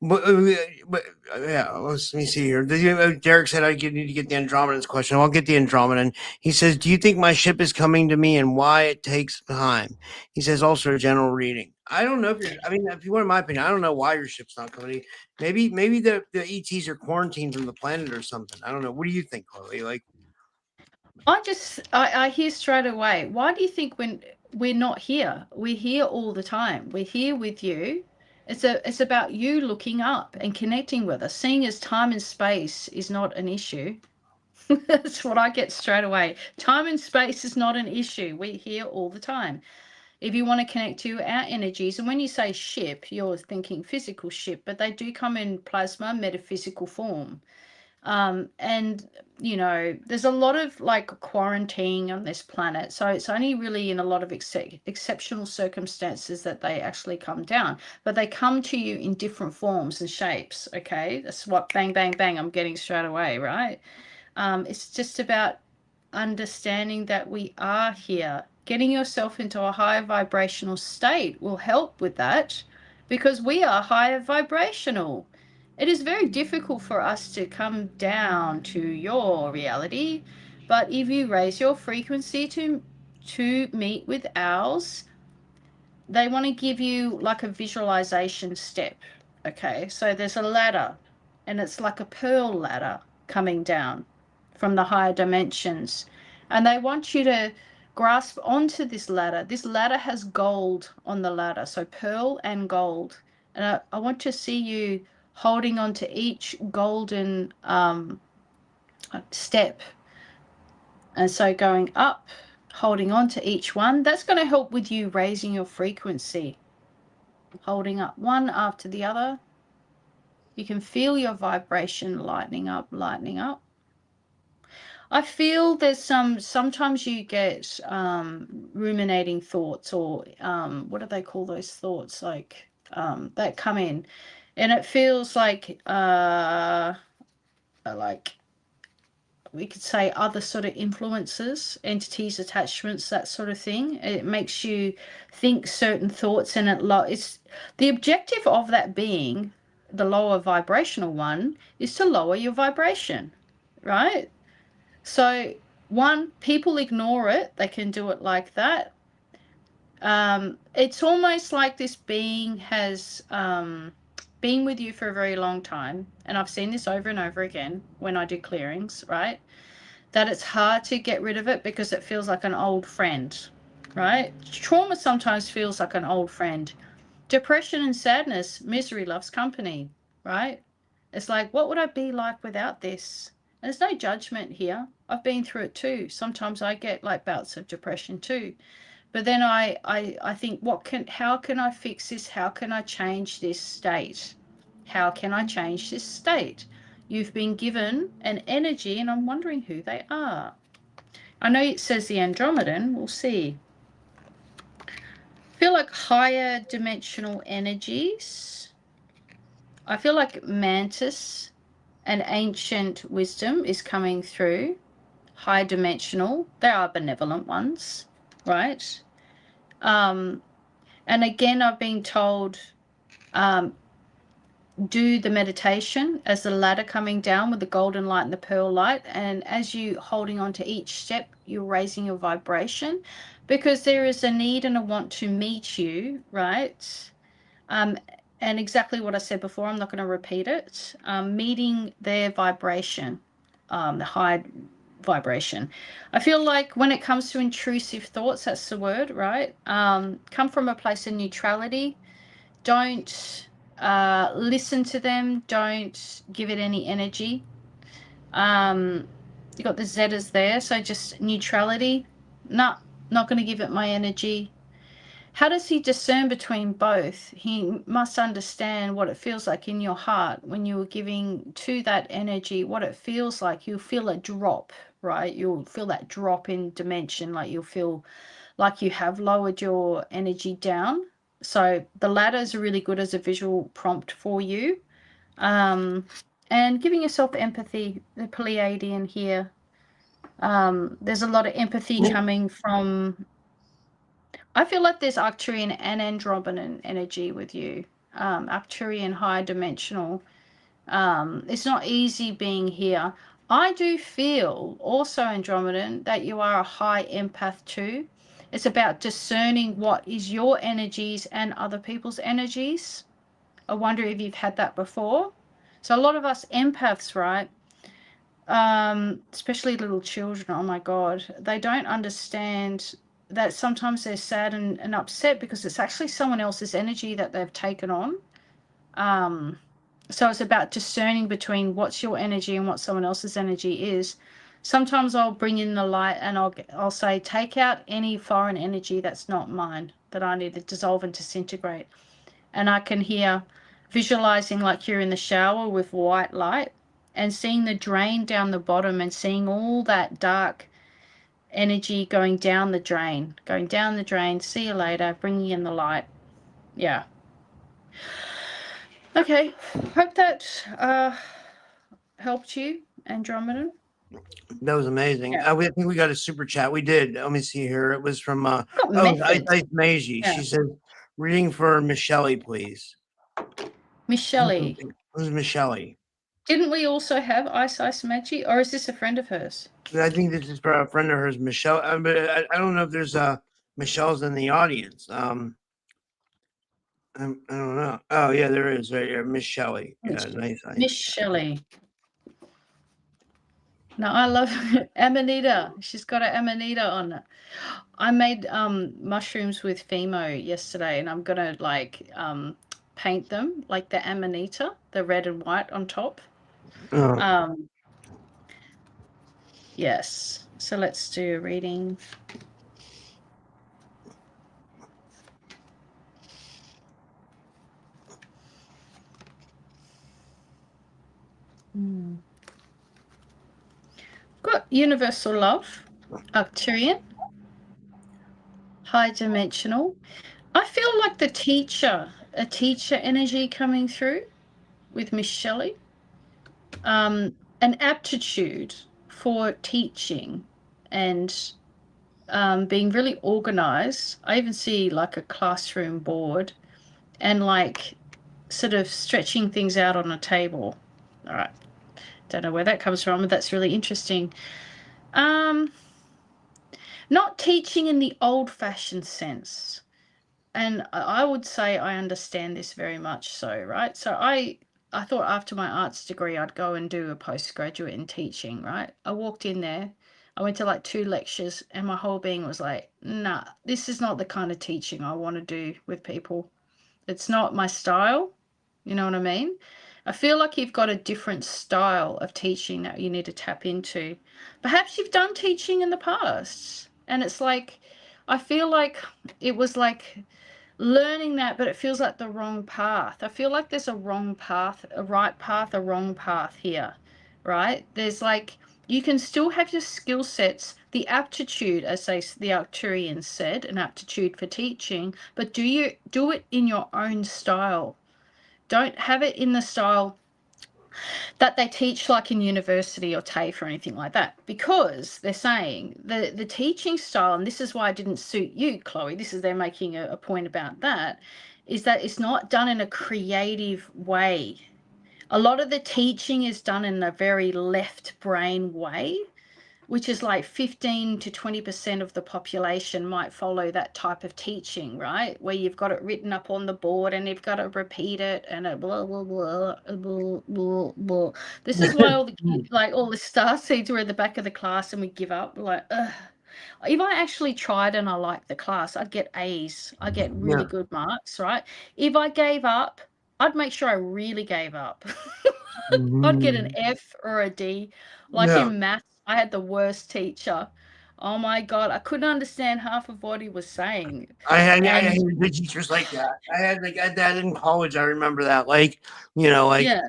Yeah. Let me see here. Derek said I need to get the Andromedan's question. I'll get the Andromedan. He says, "Do you think my ship is coming to me, and why it takes time?" He says, "Also a general reading." I don't know if you want my opinion, I don't know why your ship's not coming. Maybe the ETs are quarantined from the planet or something. I don't know. What do you think, Chloe? Like, I hear straight away. Why do you think when we're not here? We're here all the time. We're here with you. It's about you looking up and connecting with us, seeing as time and space is not an issue. That's what I get straight away. Time and space is not an issue. We're here all the time. If you want to connect to our energies, and when you say ship, you're thinking physical ship, but they do come in plasma, metaphysical form. And there's a lot of like quarantine on this planet. So it's only really in a lot of exceptional circumstances that they actually come down. But they come to you in different forms and shapes. Okay. That's what bang, bang, bang I'm getting straight away, right? It's just about understanding that we are here. Getting yourself into a higher vibrational state will help with that, because we are higher vibrational. It is very difficult for us to come down to your reality, but if you raise your frequency to meet with ours, they want to give you like a visualization step. Okay, so there's a ladder, and it's like a pearl ladder coming down from the higher dimensions, and they want you to grasp onto this ladder. This ladder has gold on the ladder, so pearl and gold, and I want to see you holding on to each golden step, and so going up, holding on to each one. That's going to help with you raising your frequency, holding up one after the other. You can feel your vibration lightening up. I feel there's sometimes you get ruminating thoughts, or what do they call those thoughts, like that come in, and it feels like we could say other sort of influences, entities, attachments, that sort of thing. It makes you think certain thoughts, and it's the objective of that being, the lower vibrational one, is to lower your vibration, right? So people ignore it. They can do it like that. It's almost like this being has been with you for a very long time, and I've seen this over and over again when I do clearings, right? That it's hard to get rid of it because it feels like an old friend, right? Trauma sometimes feels like an old friend. Depression and sadness, misery loves company, right? It's like, what would I be like without this? And there's no judgment here. I've been through it too. Sometimes I get like bouts of depression too. But then I think, how can I fix this? How can I change this state? How can I change this state? You've been given an energy, and I'm wondering who they are. I know it says the Andromedan. We'll see. I feel like higher dimensional energies. I feel like Mantis and ancient wisdom is coming through. High dimensional. They are benevolent ones, right? And again, I've been told, do the meditation as the ladder coming down with the golden light and the pearl light, and as you holding on to each step, you're raising your vibration, because there is a need and a want to meet you, right? And exactly what I said before, I'm not going to repeat it. Meeting their vibration, the high vibration. I feel like when it comes to intrusive thoughts, that's the word, right? Come from a place of neutrality. Don't listen to them. Don't give it any energy. You got the Zetas there, so just neutrality. Not going to give it my energy. How does he discern between both? He must understand what it feels like in your heart when you're giving to that energy, what it feels like. You'll feel a drop, right? You'll feel that drop in dimension, like you'll feel like you have lowered your energy down. So the ladders are really good as a visual prompt for you. And giving yourself empathy, the Pleiadian here. There's a lot of empathy coming from, I feel like there's Arcturian and Andromedan energy with you. Arcturian high dimensional. It's not easy being here. I do feel also, Andromedan, that you are a high empath too. It's about discerning what is your energies and other people's energies. I wonder if you've had that before. So a lot of us empaths, right? Especially little children, oh my God, they don't understand that sometimes they're sad and upset because it's actually someone else's energy that they've taken on. So it's about discerning between what's your energy and what someone else's energy is. Sometimes I'll bring in the light and I'll say, take out any foreign energy that's not mine, that I need to dissolve and disintegrate. And I can hear visualizing like you're in the shower with white light, and seeing the drain down the bottom and seeing all that dark energy going down the drain, see you later, bringing in the light. Yeah. Okay, hope that helped you, Andromedan. That was amazing. Yeah. I think we got a super chat. We did. Let me see here. It was from Got Ice methods. Meiji. Yeah. She said, reading for Michelle, please. Michelle. Who's Michelle? Didn't we also have Ice Meiji, or is this a friend of hers? I think this is for a friend of hers, Michelle. But I don't know if there's Michelle's in the audience. I don't know. Oh yeah, there is right here, Miss Shelley. Yeah, nice. Miss Shelley. No, I love Amanita. She's got an Amanita on it. I made mushrooms with Fimo yesterday, and I'm gonna like paint them like the Amanita, the red and white on top. Yes. So let's do a reading. Got universal love, Arcturian, high dimensional. I feel like a teacher energy coming through with Miss Shelley. An aptitude for teaching and being really organized. I even see like a classroom board and like sort of stretching things out on a table. All right. Don't know where that comes from, but that's really interesting. Not teaching in the old-fashioned sense. And I would say I understand this very much so, right? So I thought after my arts degree, I'd go and do a postgraduate in teaching, right? I walked in there, I went to like 2 lectures, and my whole being was like, nah, this is not the kind of teaching I want to do with people. It's not my style. You know what I mean? I feel like you've got a different style of teaching that you need to tap into. Perhaps you've done teaching in the past, and it's like, I feel like it was like learning that, but it feels like the wrong path. I feel like there's a wrong path, a right path, a wrong path here, right? There's like, you can still have your skill sets, the aptitude, as the Arcturians said, an aptitude for teaching, but do it in your own style. Don't have it in the style that they teach like in university or TAFE or anything like that, because they're saying the teaching style, and this is why it didn't suit you, Chloe, they're making a point about that, is that it's not done in a creative way. A lot of the teaching is done in a very left brain way, which is like 15 to 20% of the population might follow that type of teaching, right? Where you've got it written up on the board and you've got to repeat it and a blah, blah, blah, blah, blah, blah. This is why all the kids, like all the star seeds were at the back of the class and we give up. We're like, ugh. If I actually tried and I liked the class, I'd get A's. I get really good marks, right? If I gave up, I'd make sure I really gave up. I'd get an F or a D. Like in maths, I had the worst teacher. Oh my God, I couldn't understand half of what he was saying. I had the teachers like that. I had that in college. I remember that. Like, you know, like yeah.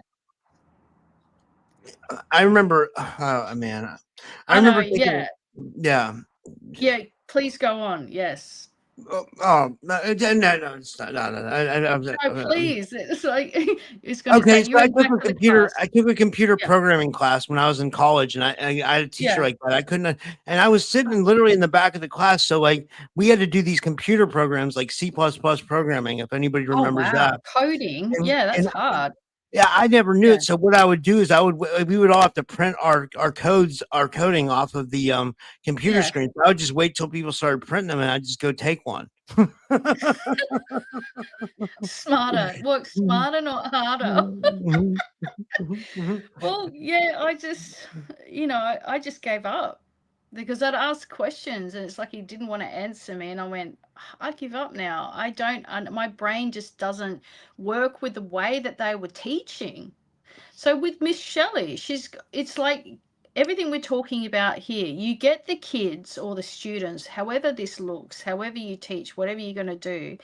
I remember. Oh man, I remember. Thinking, yeah. Yeah. Please go on. Yes. No, it's not. No, please. It's like it's going to okay. say So I took a computer programming class when I was in college, and I had a teacher like that. I couldn't, and I was sitting literally in the back of the class. So like we had to do these computer programs like C++ programming. If anybody remembers that, coding. That's hard. Yeah, I never knew it. So what I would do is we would all have to print our coding off of the computer screen. So I would just wait till people started printing them, and I'd just go take one. Smarter, work smarter, not harder. Well, yeah, I just gave up because I'd ask questions and it's like he didn't want to answer me, and I went, I give up now. My brain just doesn't work with the way that they were teaching. So with Miss Shelley, it's like everything we're talking about here, you get the kids or the students, however this looks, however you teach, whatever you're going to do,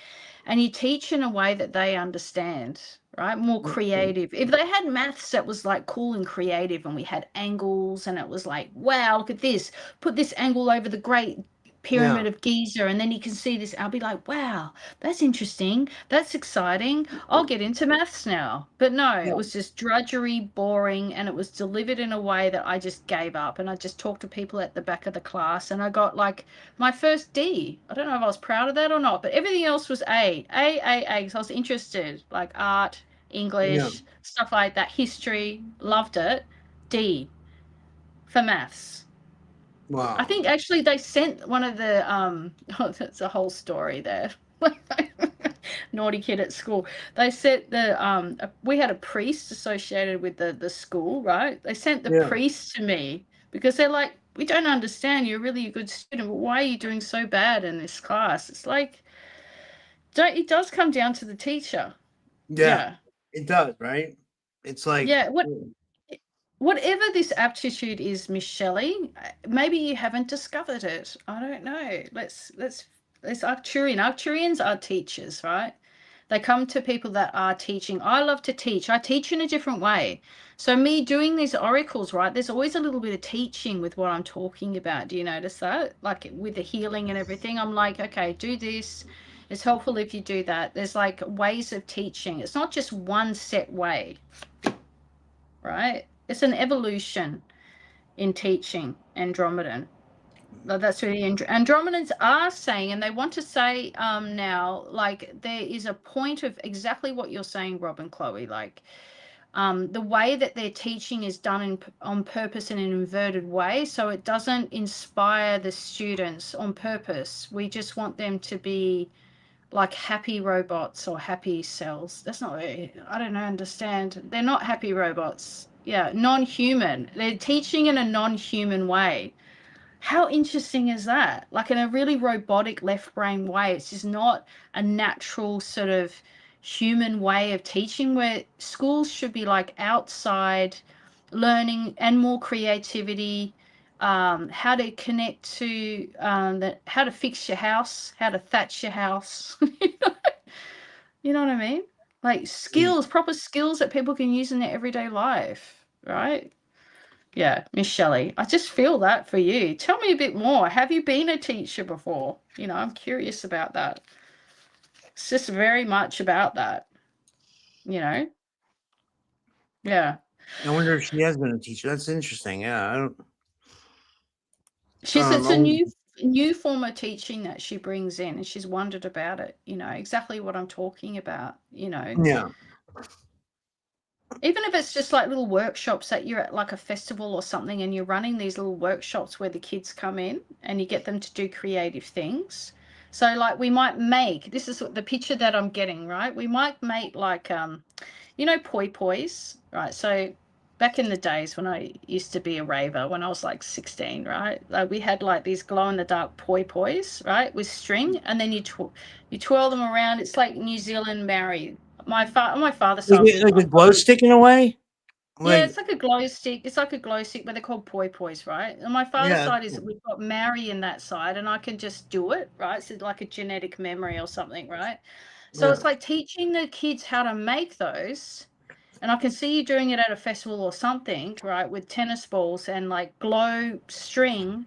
and you teach in a way that they understand, right? More creative. If they had maths that was like cool and creative, and we had angles, and it was like, wow, look at this, put this angle over the Great Yeah. Pyramid of Giza, and then you can see this. I'll be like, wow, that's interesting, that's exciting, I'll get into maths now. But no, Yeah. it was just drudgery, boring, and it was delivered in a way that I just gave up. And I just talked to people at the back of the class, and I got like my first D. I don't know if I was proud of that or not, but everything else was A. So I was interested, like art, Yeah. English, stuff like that, history, loved it. D for maths. Wow. I think actually they sent one of the oh, that's a whole story there. Naughty kid at school. They sent we had a priest associated with the school, right? They sent the Yeah. priest to me because they're like, we don't understand, you're really a good student, but why are you doing so bad in this class? It's like, it does come down to the teacher. Yeah. Yeah. It does, right? It's like, Yeah, whatever this aptitude is, Miss Shelley, maybe you haven't discovered it. I don't know. Let's Arcturian. Arcturians are teachers, right? They come to people that are teaching. I love to teach. I teach in a different way. So me doing these oracles, right? There's always a little bit of teaching with what I'm talking about. Do you notice that? Like with the healing and everything, I'm like, okay, do this. It's helpful if you do that. There's like ways of teaching. It's not just one set way, right? It's an evolution in teaching, Andromedan. That's what the Andromedans are saying, and they want to say now, like, there is a point of exactly what you're saying, Rob and Chloe, like, the way that they're teaching is done on purpose in an inverted way, so it doesn't inspire the students on purpose. We just want them to be like happy robots or happy cells. That's not really, I don't understand. They're not happy robots. Yeah, non-human. They're teaching in a non-human way. How interesting is that? Like in a really robotic left brain way. It's just not a natural sort of human way of teaching, where schools should be like outside learning and more creativity, how to connect to how to fix your house, how to thatch your house. You know what I mean? Like skills, proper skills that people can use in their everyday life, right? Yeah, Miss Shelley, I just feel that for you. Tell me a bit more. Have you been a teacher before? You know, I'm curious about that. It's just very much about that, you know? Yeah. I wonder if she has been a teacher. That's interesting. Yeah. It's a Um, new form of teaching that she brings in, and she's wondered about it, you know, exactly what I'm talking about, you know. yeah. Even if it's just like little workshops that you're at like a festival or something, and you're running these little workshops where the kids come in and you get them to do creative things. So like we might make, this is the picture that I'm getting, right? We might make like, you know, poi pois, right? So back in the days when I used to be a raver, when I was like 16, right? Like we had like these glow in the dark poi pois, right? With string, and then you twirl them around. It's like New Zealand Maori. My father's side was Like a glow stick in a way? yeah, Like, it's like a glow stick. It's like a glow stick, but they're called poi pois, right? And my father's yeah. side is we've got Maori in that side, and I can just do it, right? It's like a genetic memory or something, right? So Yeah. it's like teaching the kids how to make those. And I can see you doing it at a festival or something, right? With tennis balls and like glow string,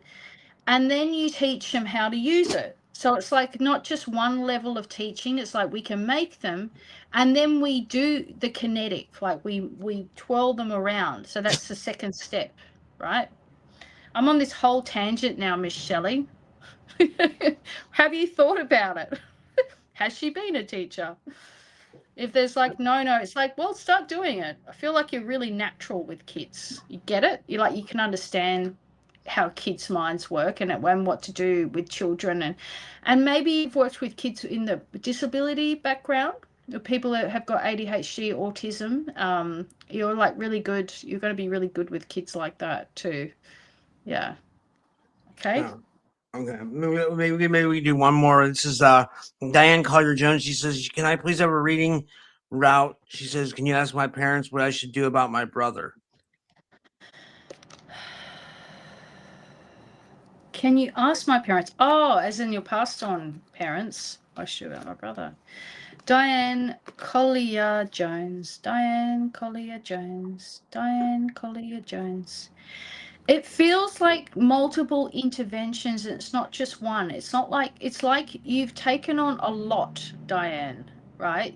and then you teach them how to use it. So it's like not just one level of teaching, it's like we can make them, and then we do the kinetic, like we twirl them around. So that's the second step, right? I'm on this whole tangent now, Miss Shelley. Have you thought about it? Has she been a teacher? If there's like no, it's like, well, start doing it. I feel like you're really natural with kids. You get it? You can understand how kids' minds work, and what to do with children, and maybe you've worked with kids in the disability background, the people that have got ADHD, autism. You're like really good. You're going to be really good with kids like that too. Yeah. Okay. Yeah. Okay. Maybe we can do one more. This is Diane Collier Jones. She says, "Can I please have a reading route?" She says, "Can you ask my parents what I should do about my brother?" Can you ask my parents? Oh, as in your passed on parents. I should about my brother. Diane Collier Jones. Diane Collier Jones. Diane Collier Jones. It feels like multiple interventions, and it's not just one. It's like you've taken on a lot, Diane, right?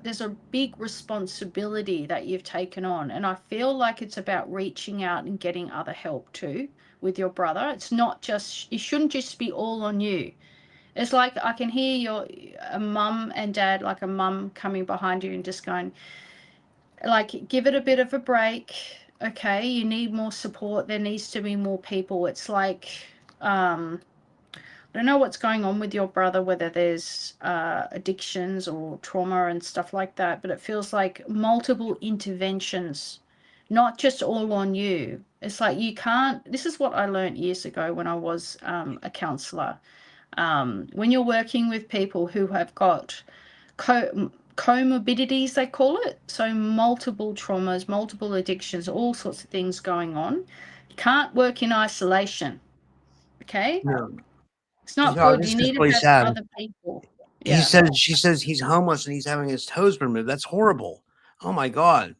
There's a big responsibility that you've taken on, and I feel like it's about reaching out and getting other help too with your brother. It's not just, it shouldn't just be all on you. It's like I can hear a mum and dad, like a mum coming behind you and just going, like, give it a bit of a break. Okay, you need more support. There needs to be more people. It's like, I don't know what's going on with your brother, whether there's addictions or trauma and stuff like that, but it feels like multiple interventions, not just all on you. It's like you can't, this is what I learned years ago when I was a counselor. When you're working with people who have got comorbidities, they call it, so multiple traumas, multiple addictions, all sorts of things going on, you can't work in isolation. Okay, No. it's not Oh, good. this You is need to really have sad. other people. He Yeah, says, she says he's homeless and he's having his toes removed. That's horrible. Oh my God.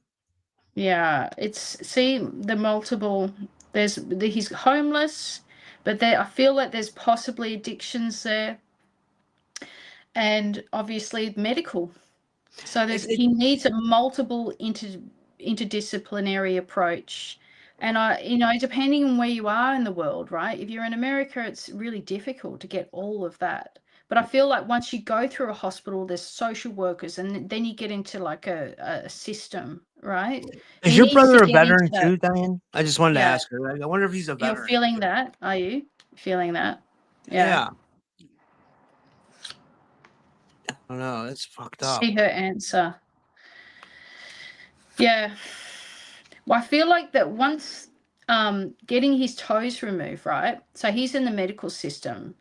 yeah, it's, see, the multiple, he's homeless, but there, I feel like there's possibly addictions there, and obviously medical. So he needs a multiple interdisciplinary approach. And depending on where you are in the world, right? If you're in America, it's really difficult to get all of that. But I feel like once you go through a hospital, there's social workers, and then you get into like a system, right? Is He your needs brother to a get into veteran that. too, Diane? I just wanted to Yeah. ask her. I wonder if he's a You're veteran feeling too. that, are you? Feeling that? Yeah. Yeah. I don't know. It's fucked up. See her answer. Yeah. Well, I feel like that once getting his toes removed, right? So he's in the medical system.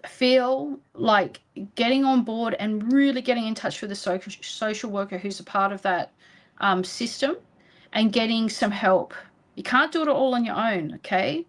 Feel like getting on board and really getting in touch with a social worker who's a part of that system, and getting some help. You can't do it all on your own, okay?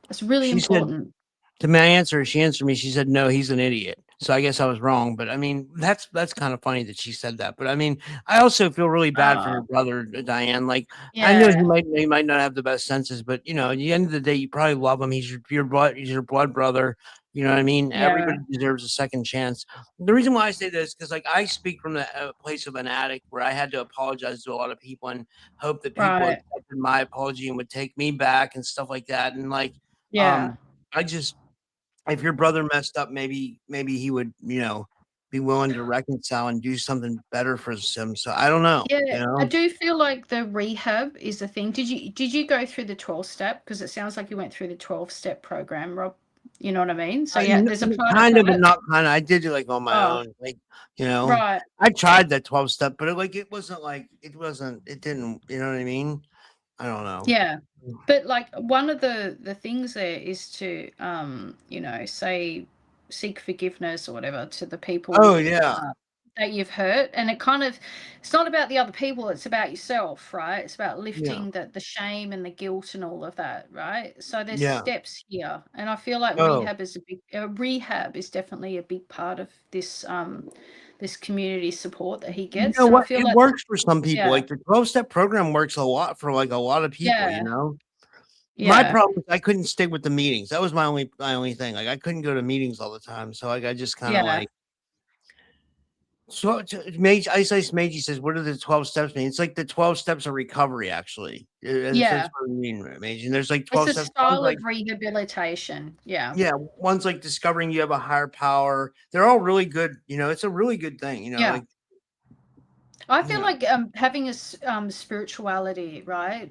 It's really She said, important. to my answer, she answered me. She said, "No, he's an idiot." So I guess I was wrong. But I mean, that's kind of funny that she said that. But I mean, I also feel really bad for Uh, your brother, Diane. Like I know yeah, he might not have the best senses, but you know, at the end of the day, you probably love him. He's your blood brother. You know what I mean? yeah, Everybody deserves a second chance. The reason why I say this because like I speak from the place of an addict where I had to apologize to a lot of people and hope that people right, accepted my apology and would take me back and stuff like that. And like, yeah. um, I just if your brother messed up, maybe he would, be willing to reconcile and do something better for him. So I don't know, Yeah, I do feel like the rehab is the thing. Did you go through the 12 step? Because it sounds like you went through the 12-step program, Rob. You know what I mean? So yeah, there's a part of Kind of, but that. not kind of. I did it like on my Oh, own, like you know. right. I tried that 12 step, but it didn't. You know what I mean? I don't know. Yeah. But like one of the things there is to say seek forgiveness or whatever to the people Oh yeah, that you've hurt, and it's not about the other people, it's about yourself, right? It's about yeah, lifting the shame and the guilt and all of that, right? So there's yeah. steps here, and I feel like Oh, rehab is definitely a big part of this community support that he you gets, know and I what? feel It like works for some people. yeah, Like the 12 step program works a lot for like a lot of people. You yeah, know. My yeah, problem is I couldn't stick with the meetings. That was my only thing. Like I couldn't go to meetings all the time. So like I just kind of yeah, like so Mage Ice Ice Meiji says, what do the 12 steps mean? It's like the 12 steps of recovery, actually. And that's yeah. what I mean, Mage. And there's like It's 12 a steps. One's style like, of rehabilitation. Yeah. yeah, one's like discovering you have a higher power. They're all really good, it's a really good thing, Yeah. like I you feel know. like having a spirituality, right,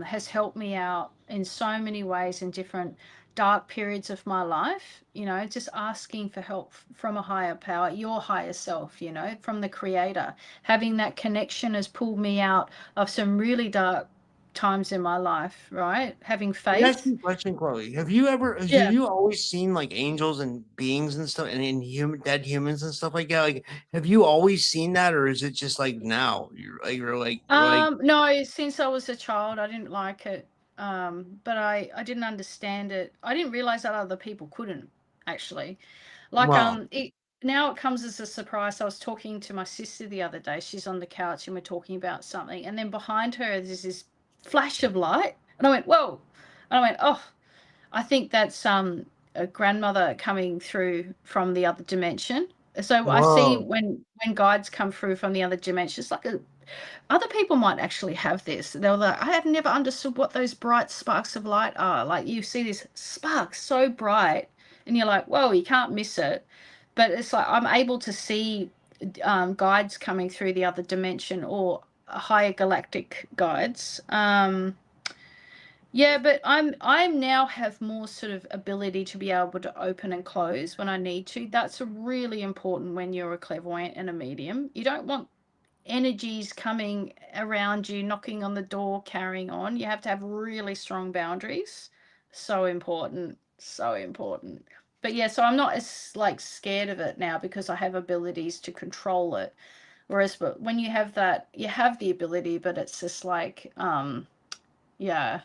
has helped me out in so many ways in different dark periods of my life. Just asking for help from a higher power, your higher self, from the creator. Having that connection has pulled me out of some really dark times in my life, right? Having Let me ask faith. you a question, Chloe. Have Yeah. you always seen like angels and beings and stuff and dead humans and stuff like that? Like, have you always seen that, or is it just like now? You're like No, since I was a child, I didn't like it. but I didn't understand it. I didn't realize that other people couldn't actually. Like Wow. now it comes as a surprise. I was talking to my sister the other day. She's on the couch and we're talking about something, and then behind her there's this flash of light, and I went, "Whoa!" And I went, "Oh, I think that's a grandmother coming through from the other dimension." So I see Whoa. when guides come through from the other dimension, it's like other people might actually have this. They're like, I have never understood what those bright sparks of light are. Like you see this spark so bright, and you're like, whoa, you can't miss it. But it's like I'm able to see guides coming through the other dimension or higher galactic guides. Yeah, but I'm now have more sort of ability to be able to open and close when I need to. That's really important when you're a clairvoyant and a medium. You don't want energies coming around you, knocking on the door, carrying on. You have to have really strong boundaries. So important. So important. But yeah, so I'm not as like scared of it now because I have abilities to control it. Whereas but when you have that, you have the ability, but it's just like yeah,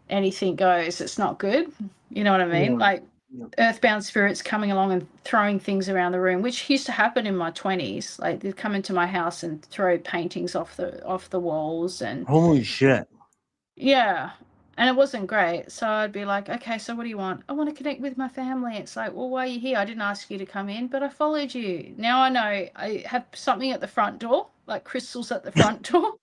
anything goes. It's not good. You know what I mean? Yeah. Like Yeah. earthbound spirits coming along and throwing things around the room, which used to happen in my 20s. Like they'd come into my house and throw paintings off the walls, and Holy shit. yeah, and it wasn't great. So I'd be like, okay, so what do you want? I want to connect with my family. It's like, well, why are you here? I didn't ask you to come in, but I followed you. Now I know I have something at the front door, like crystals at the front door.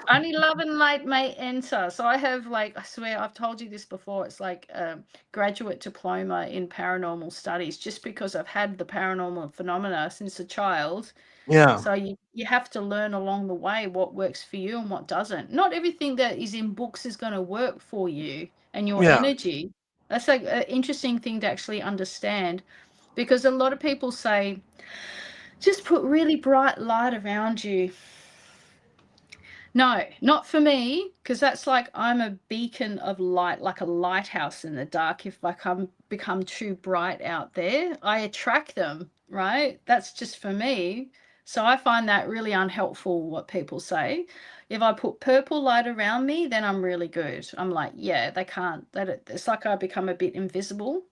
Only love and light may enter. So I have, like, I swear I've told you this before. It's like a graduate diploma in paranormal studies, just because I've had the paranormal phenomena since a child. Yeah. So you have to learn along the way what works for you and what doesn't. Not everything that is in books is going to work for you and your Yeah. energy. That's like an interesting thing to actually understand, because a lot of people say, just put really bright light around you. No, not for me, because that's like I'm a beacon of light, like a lighthouse in the dark. If I become too bright out there, I attract them, right? That's just for me. So I find that really unhelpful what people say. If I put purple light around me, then I'm really good. I'm like, yeah, they can't. It's like I become a bit invisible.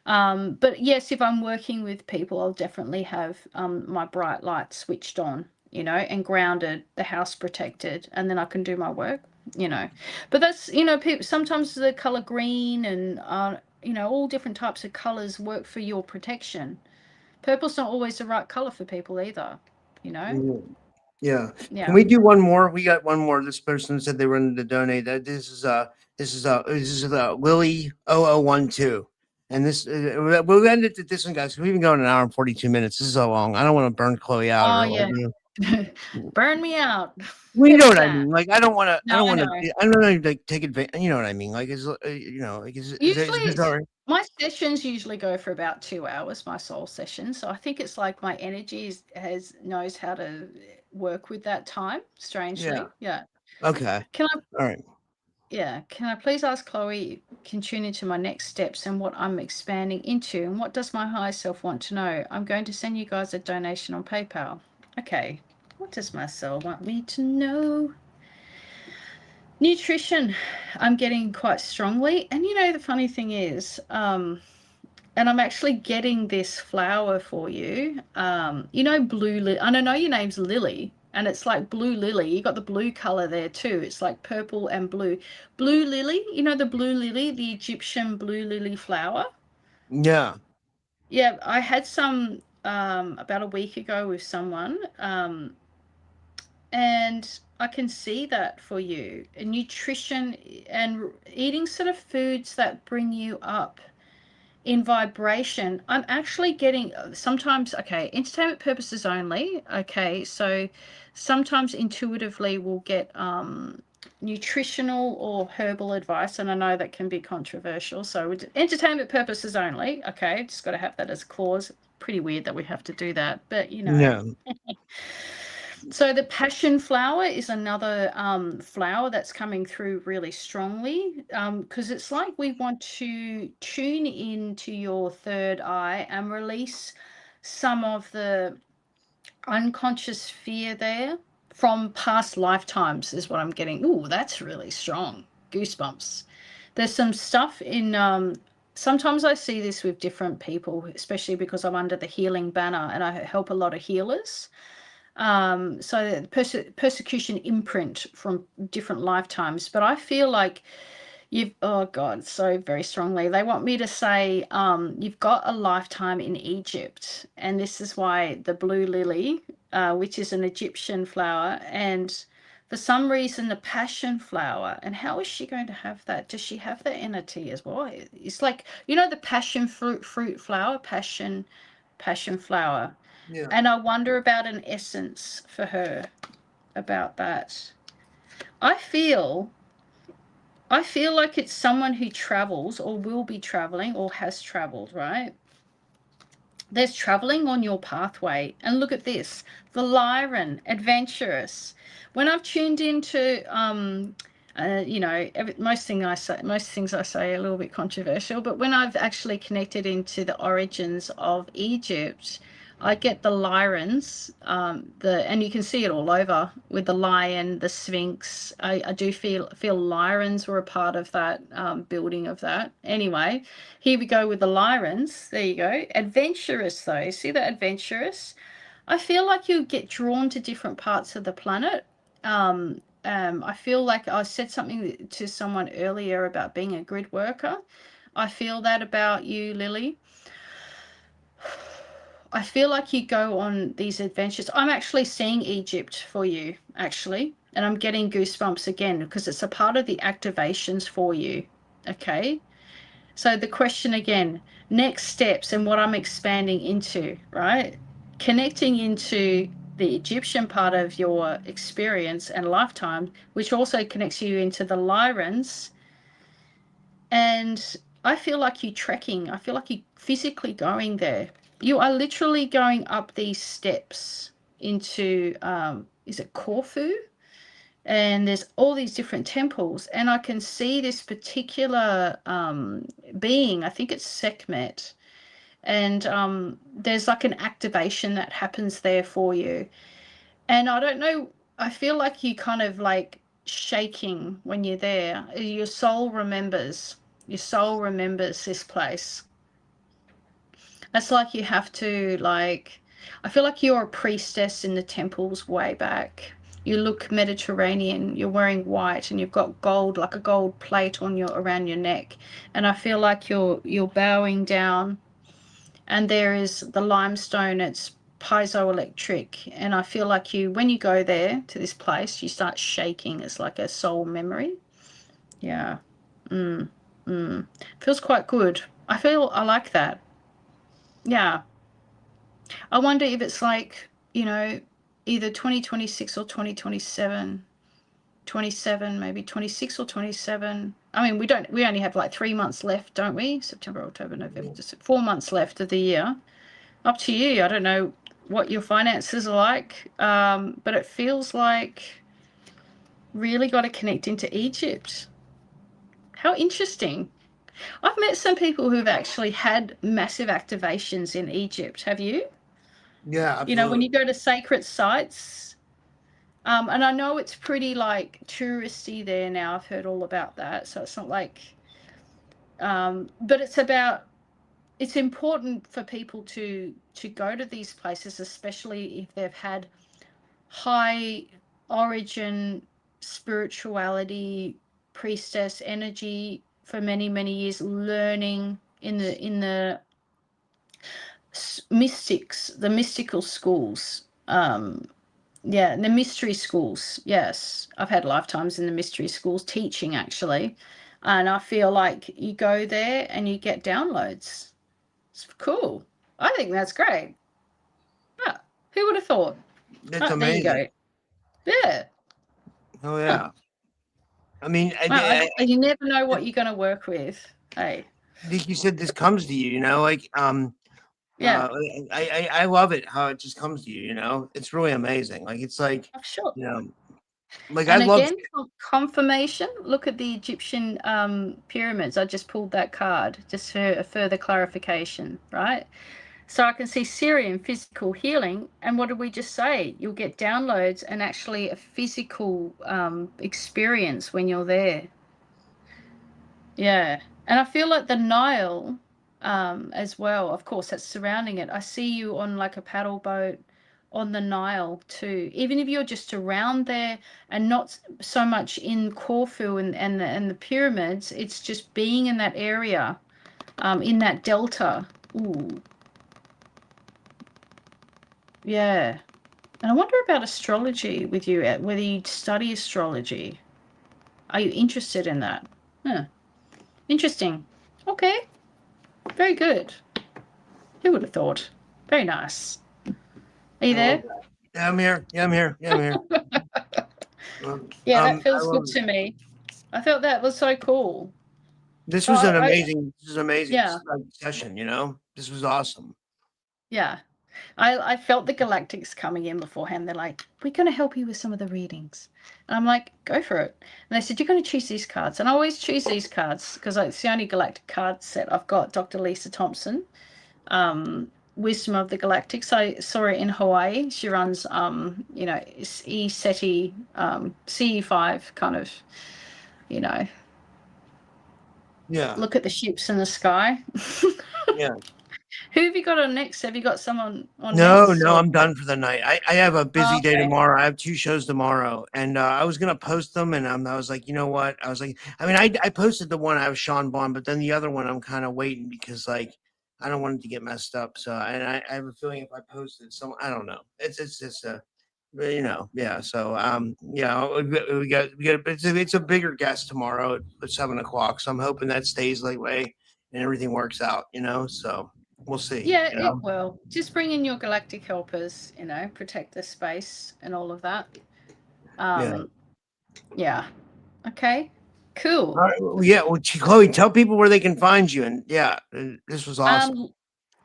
But yes, if I'm working with people, I'll definitely have my bright light switched on, and grounded, the house protected, and then I can do my work, But that's, people sometimes the color green and all different types of colors work for your protection. Purple's not always the right color for people either, you know. Yeah. Can Yeah. we do one more? We got one more. This person said they wanted to donate. This is Lily 0012. And this we'll end it at this one, guys. We've been going an hour and 42 minutes. This is so long. I don't want to burn Chloe out Oh or like yeah. Burn me out. well, you know F what I that. mean. Like I don't want to. I No, don't I want to. know. I don't know. Like take advantage. You know what I mean. Like is like is Usually this all right? my sessions usually go for about 2 hours, my soul session. So I think it's like my energy knows how to work with that time, Yeah. strangely. Yeah. Okay. Can I All right. can I please ask Chloe, can tune into my next steps and what I'm expanding into, and what does my higher self want to know? I'm going to send you guys a donation on PayPal. Okay. What does my soul want me to know? Nutrition, I'm getting quite strongly. And the funny thing is, and I'm actually getting this flower for you. Blue lily. I don't know, your name's Lily, and it's like blue lily. You got the blue color there too. It's like purple and blue. Blue lily, the blue lily, the Egyptian blue lily flower. Yeah. Yeah, I had some about a week ago with someone, and I can see that for you. Nutrition and eating sort of foods that bring you up in vibration. I'm actually getting sometimes, okay, entertainment purposes only. Okay, so sometimes intuitively we'll get nutritional or herbal advice, and I know that can be controversial. So with entertainment purposes only. Okay, just got to have that as a clause. Pretty weird that we have to do that, but Yeah. So the passion flower is another flower that's coming through really strongly, because it's like we want to tune into your third eye and release some of the unconscious fear there from past lifetimes is what I'm getting. Ooh, that's really strong. Goosebumps. There's some stuff in sometimes I see this with different people, especially because I'm under the healing banner and I help a lot of healers. So the persecution imprint from different lifetimes. But I feel like oh God, so very strongly. They want me to say, you've got a lifetime in Egypt. And this is why the blue lily, which is an Egyptian flower, and for some reason the passion flower. And how is she going to have that? Does she have that entity as well? It's like, the passion fruit flower, passion flower. Yeah. And I wonder about an essence for her about that. I feel like it's someone who travels or will be traveling or has traveled, right? There's traveling on your pathway. And look at this, the Lyran, adventurous. When I've tuned into, most things I say are a little bit controversial, but when I've actually connected into the origins of Egypt, I get the Lyrans, and you can see it all over with the lion, the Sphinx. I do feel Lyrans were a part of that building of that. Anyway, here we go with the Lyrans. There you go. Adventurous though. See that adventurous? I feel like you get drawn to different parts of the planet. I feel like I said something to someone earlier about being a grid worker. I feel that about you, Lily. I feel like you go on these adventures. I'm actually seeing Egypt for you, actually, and I'm getting goosebumps again because it's a part of the activations for you, okay? So the question again, next steps and what I'm expanding into, right? Connecting into the Egyptian part of your experience and lifetime, which also connects you into the Lyrans. And I feel like you trekking. I feel like you physically going there. You are literally going up these steps into, is it Corfu? And there's all these different temples. And I can see this particular being, I think it's Sekhmet. And there's like an activation that happens there for you. And I don't know, I feel like you kind of like shaking when you're there. Your soul remembers this place. It's like you have to, like, I feel like you're a priestess in the temples way back. You look Mediterranean, you're wearing white and you've got gold, like a gold plate on around your neck. And I feel like you're bowing down, and there is the limestone, it's piezoelectric. And I feel like when you go there to this place, you start shaking. It's like a soul memory. Yeah. Feels quite good. I like that. Yeah. I wonder if it's like, either 2026 or 2027, 27, maybe 26 or 27. I mean, we only have like 3 months left, don't we? September, October, November, December, 4 months left of the year. Up to you. I don't know what your finances are like, but it feels like really got to connect into Egypt. How interesting. I've met some people who've actually had massive activations in Egypt. Have you? Yeah, absolutely. When you go to sacred sites, and I know it's pretty like touristy there now. I've heard all about that. So it's not like, but it's important for people to go to these places, especially if they've had high origin spirituality, priestess energy for many, many years, learning in the mystics, the mystical schools. The mystery schools. Yes, I've had lifetimes in the mystery schools teaching, actually. And I feel like you go there and you get downloads. It's cool. I think that's great. Ah, who would have thought? It's amazing. There you go. Yeah. Oh, yeah. I mean, you never know what you're going to work with. Hey. Like you said, this comes to you, like, yeah. I love it how it just comes to you, it's really amazing. Like, it's like, sure. Like, and I love again, confirmation, look at the Egyptian pyramids. I just pulled that card just for a further clarification, right? So I can see Syrian physical healing. And what did we just say? You'll get downloads and actually a physical experience when you're there. Yeah. And I feel like the Nile as well, of course, that's surrounding it. I see you on like a paddle boat on the Nile too. Even if you're just around there and not so much in Corfu and the pyramids, it's just being in that area, in that delta. Ooh. Yeah. And I wonder about astrology with you, whether you study astrology. Are you interested in that? Huh. Interesting. Okay. Very good. Who would have thought? Very nice. Are you there? Yeah, I'm here. Yeah, I'm here. Yeah, I'm here. Yeah, that feels good to me. I thought that was so cool. This So was an I- amazing Yeah. session, you know? This was awesome. Yeah. I felt the galactics coming in beforehand. They're like, we're going to help you with some of the readings. And I'm like, go for it. And they said, you're going to choose these cards. And I always choose these cards because it's the only galactic card set I've got. Dr. Lisa Thompson, Wisdom of the Galactics. I saw her in Hawaii. She runs, you know, ESETI, CE5 kind of, you know. Yeah. Look at the ships in the sky. Yeah. Who have you got on next? Have you got someone on No, next? no, I'm done for the night. I have a busy day Okay. tomorrow. I have 2 shows tomorrow, and I was gonna post them, and I was like, you know what? I was like, I mean, I posted the one I have Sean Bond, but then the other one I'm kind of waiting because like I don't want it to get messed up. So, and I have a feeling if I post it, so I don't know. It's just you know, yeah. So, yeah, we got it's a bigger guest tomorrow at 7 o'clock. So I'm hoping that stays that way and everything works out. You know, so. We'll see. Yeah, You it know? will. Just bring in your galactic helpers, you know, protect the space and all of that. Yeah. Yeah. Okay. Cool. All right. Well, yeah. Well, Chloe, tell people where they can find you. And yeah, this was awesome.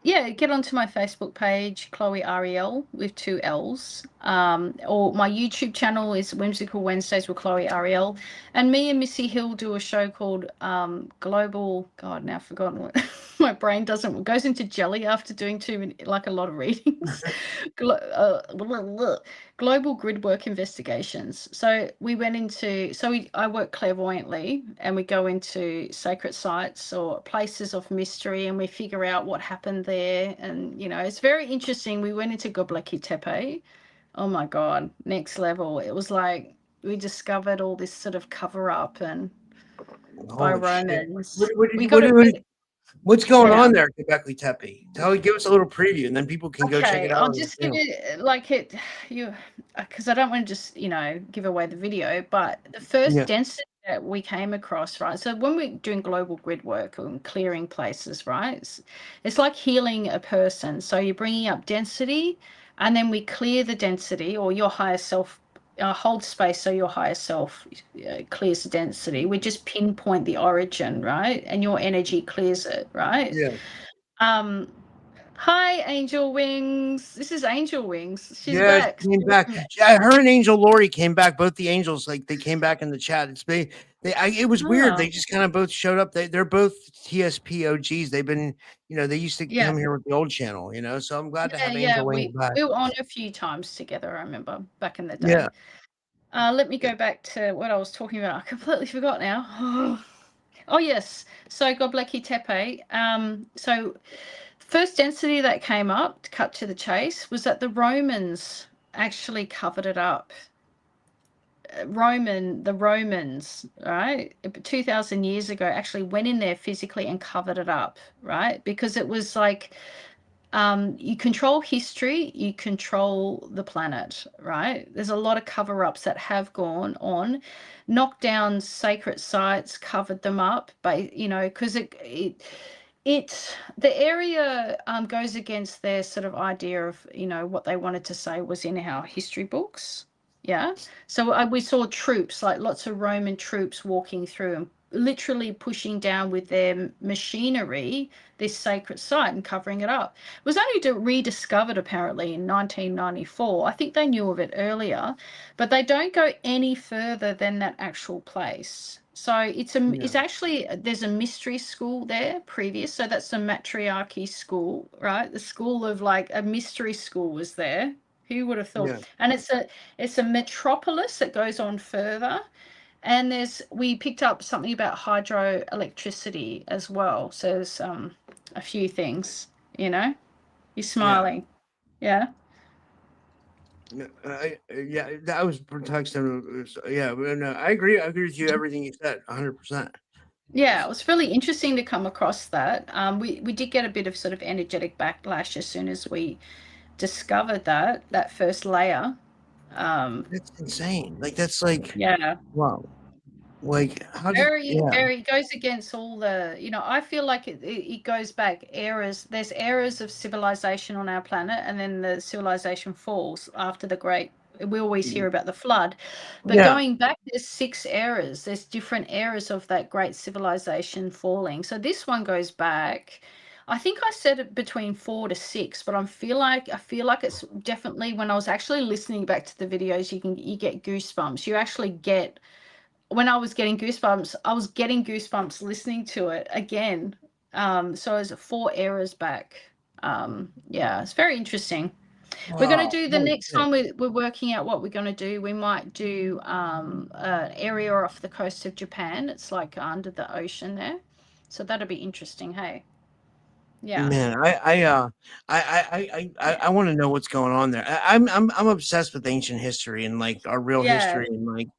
Yeah, get onto my Facebook page, Chloe Ariell with 2 L's. Or my YouTube channel is Whimsical Wednesdays with Chloe Ariell. And me and Missy Hill do a show called Global. God, now I've forgotten what my brain goes into jelly after doing like a lot of readings. Global Grid Work Investigations. So we went into, I work clairvoyantly, and we go into sacred sites or places of mystery, and we figure out what happened there. And, you know, it's very interesting. We went into Göbekli Tepe. Oh my God, next level. It was like we discovered all this sort of cover up and by Holy shit. Romans. What's going Yeah. on there at Göbekli Tepe? Give us a little preview, and then people can go check it out. I'll just give it like it, you, because I don't want to just, you know, give away the video, but the first density that we came across, right? So when we're doing global grid work and clearing places, right? It's like healing a person. So you're bringing up density, and then we clear the density, or your higher self holds space so your higher self clears the density. We just pinpoint the origin, right? And your energy clears it, right? Yeah. Hi, Angel Wings. This is Angel Wings. She's back. She came back. Yeah, her and Angel Lori came back. Both the angels, like they came back in the chat. It was weird. They just kind of both showed up. They're both TSP OGs. They've been, you know, they used to come here with the old channel, you know. So I'm glad to have Angel Wings back. We were on a few times together, I remember, back in the day. Yeah. Let me go back to what I was talking about. I completely forgot now. Oh yes. So Göbekli Tepe. So first density that came up, to cut to the chase, was that the Romans actually covered it up. The Romans, right, 2,000 years ago, actually went in there physically and covered it up, right? Because it was like, you control history, you control the planet, right? There's a lot of cover-ups that have gone on, knocked down sacred sites, covered them up, but you know, because the area goes against their sort of idea of, you know, what they wanted to say was in our history books. Yeah. So we saw troops, like lots of Roman troops walking through and literally pushing down with their machinery this sacred site and covering it up. It was only rediscovered apparently in 1994. I think they knew of it earlier, but they don't go any further than that actual place. So it's actually, there's a mystery school there previous. So that's the matriarchy school, right? The school of like a mystery school was there. Who would have thought? Yeah. And it's a metropolis that goes on further. And we picked up something about hydroelectricity as well. So there's a few things, You're smiling. Yeah. Yeah, that was protection. Yeah, no, I agree. I agree with you. Everything you said, 100%. Yeah, it was really interesting to come across that. We did get a bit of sort of energetic backlash as soon as we discovered that first layer. That's insane. Like that's like, Yeah. wow. Like how did? Very, Yeah, very goes against all the, I feel like it goes back eras. There's eras of civilization on our planet, and then the civilization falls after the great. We always hear about the flood, but going back, there's 6 eras. There's different eras of that great civilization falling. So this one goes back. I think I said it between 4 to 6, but I feel like it's definitely, when I was actually listening back to the videos, you get goosebumps. You actually get. When I was getting goosebumps listening to it again. So it's 4 eras back. Yeah, it's very interesting. We're going to do the next one. We're working out what we're going to do. We might do an area off the coast of Japan. It's like under the ocean there. So that'll be interesting. Hey. Yeah. Man, I want to know what's going on there. I'm obsessed with ancient history and like our real history and like,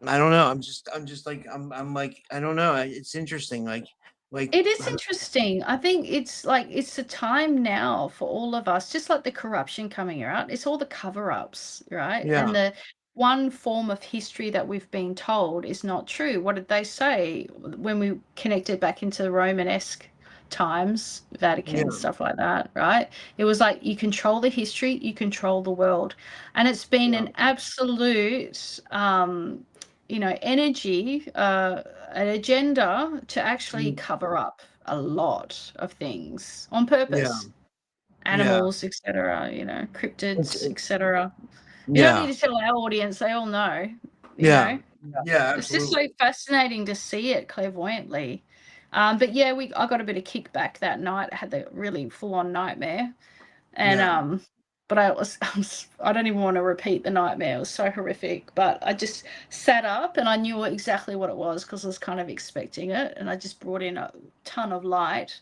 I don't know. I'm just like I'm like I don't know. It's interesting. Like It is interesting. I think it's like it's a time now for all of us, just like the corruption coming out. It's all the cover-ups, right? yeah, And the one form of history that we've been told is not true. What did they say when we connected back into the Romanesque times, Vatican, stuff like that, right? It was like you control the history, you control the world. And it's been an absolute energy, an agenda to actually cover up a lot of things on purpose. Animals, etc., cryptids, etc. You don't need to tell our audience, they all know. You know? It's just so fascinating to see it clairvoyantly. But yeah, I got a bit of kickback that night. I had the really full-on nightmare. And but I don't even want to repeat the nightmare. It was so horrific. But I just sat up and I knew exactly what it was because I was kind of expecting it. And I just brought in a ton of light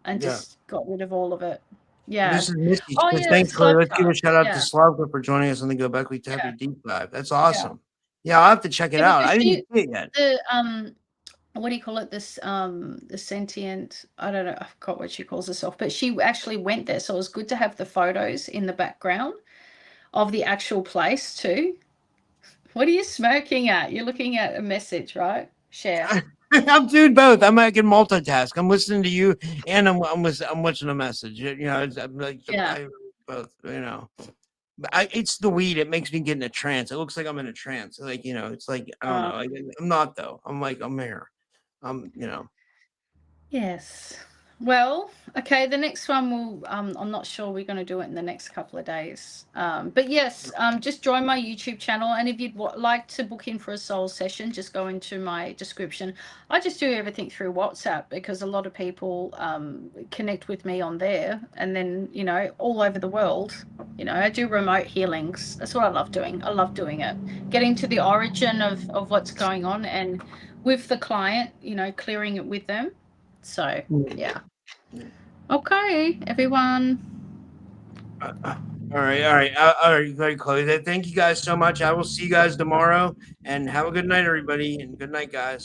and just got rid of all of it. Yeah. This is Misty. Oh, yeah, Thanks, Chloe. Let's give a Slavka. shout out to Yeah. Slavka for joining us on the Go Back Week Happy Yeah. Deep Dive. That's awesome. Yeah, I'll have to check it out. I didn't see it yet. The what do you call it? This the sentient, I don't know, I forgot what she calls herself, but she actually went there. So it was good to have the photos in the background of the actual place too. What are you smoking at? You're looking at a message, right? Share. I'm doing both. I can multitask. I'm listening to you and I'm watching a message. I'm like both. But it's the weed. It makes me get in a trance. It looks like I'm in a trance. Like it's like I don't know. I'm not though. I'm like I'm here. Yes. Well, okay, the next one I'm not sure we're going to do it in the next couple of days. But yes, just join my YouTube channel. And if you'd like to book in for a soul session, just go into my description. I just do everything through WhatsApp because a lot of people connect with me on there. And then, all over the world, I do remote healings. That's what I love doing. I love doing it. Getting to the origin of what's going on and with the client, clearing it with them. So, yeah. Okay, everyone. All right, very Chloe. Thank you guys so much. I will see you guys tomorrow, and have a good night, everybody, and good night, guys.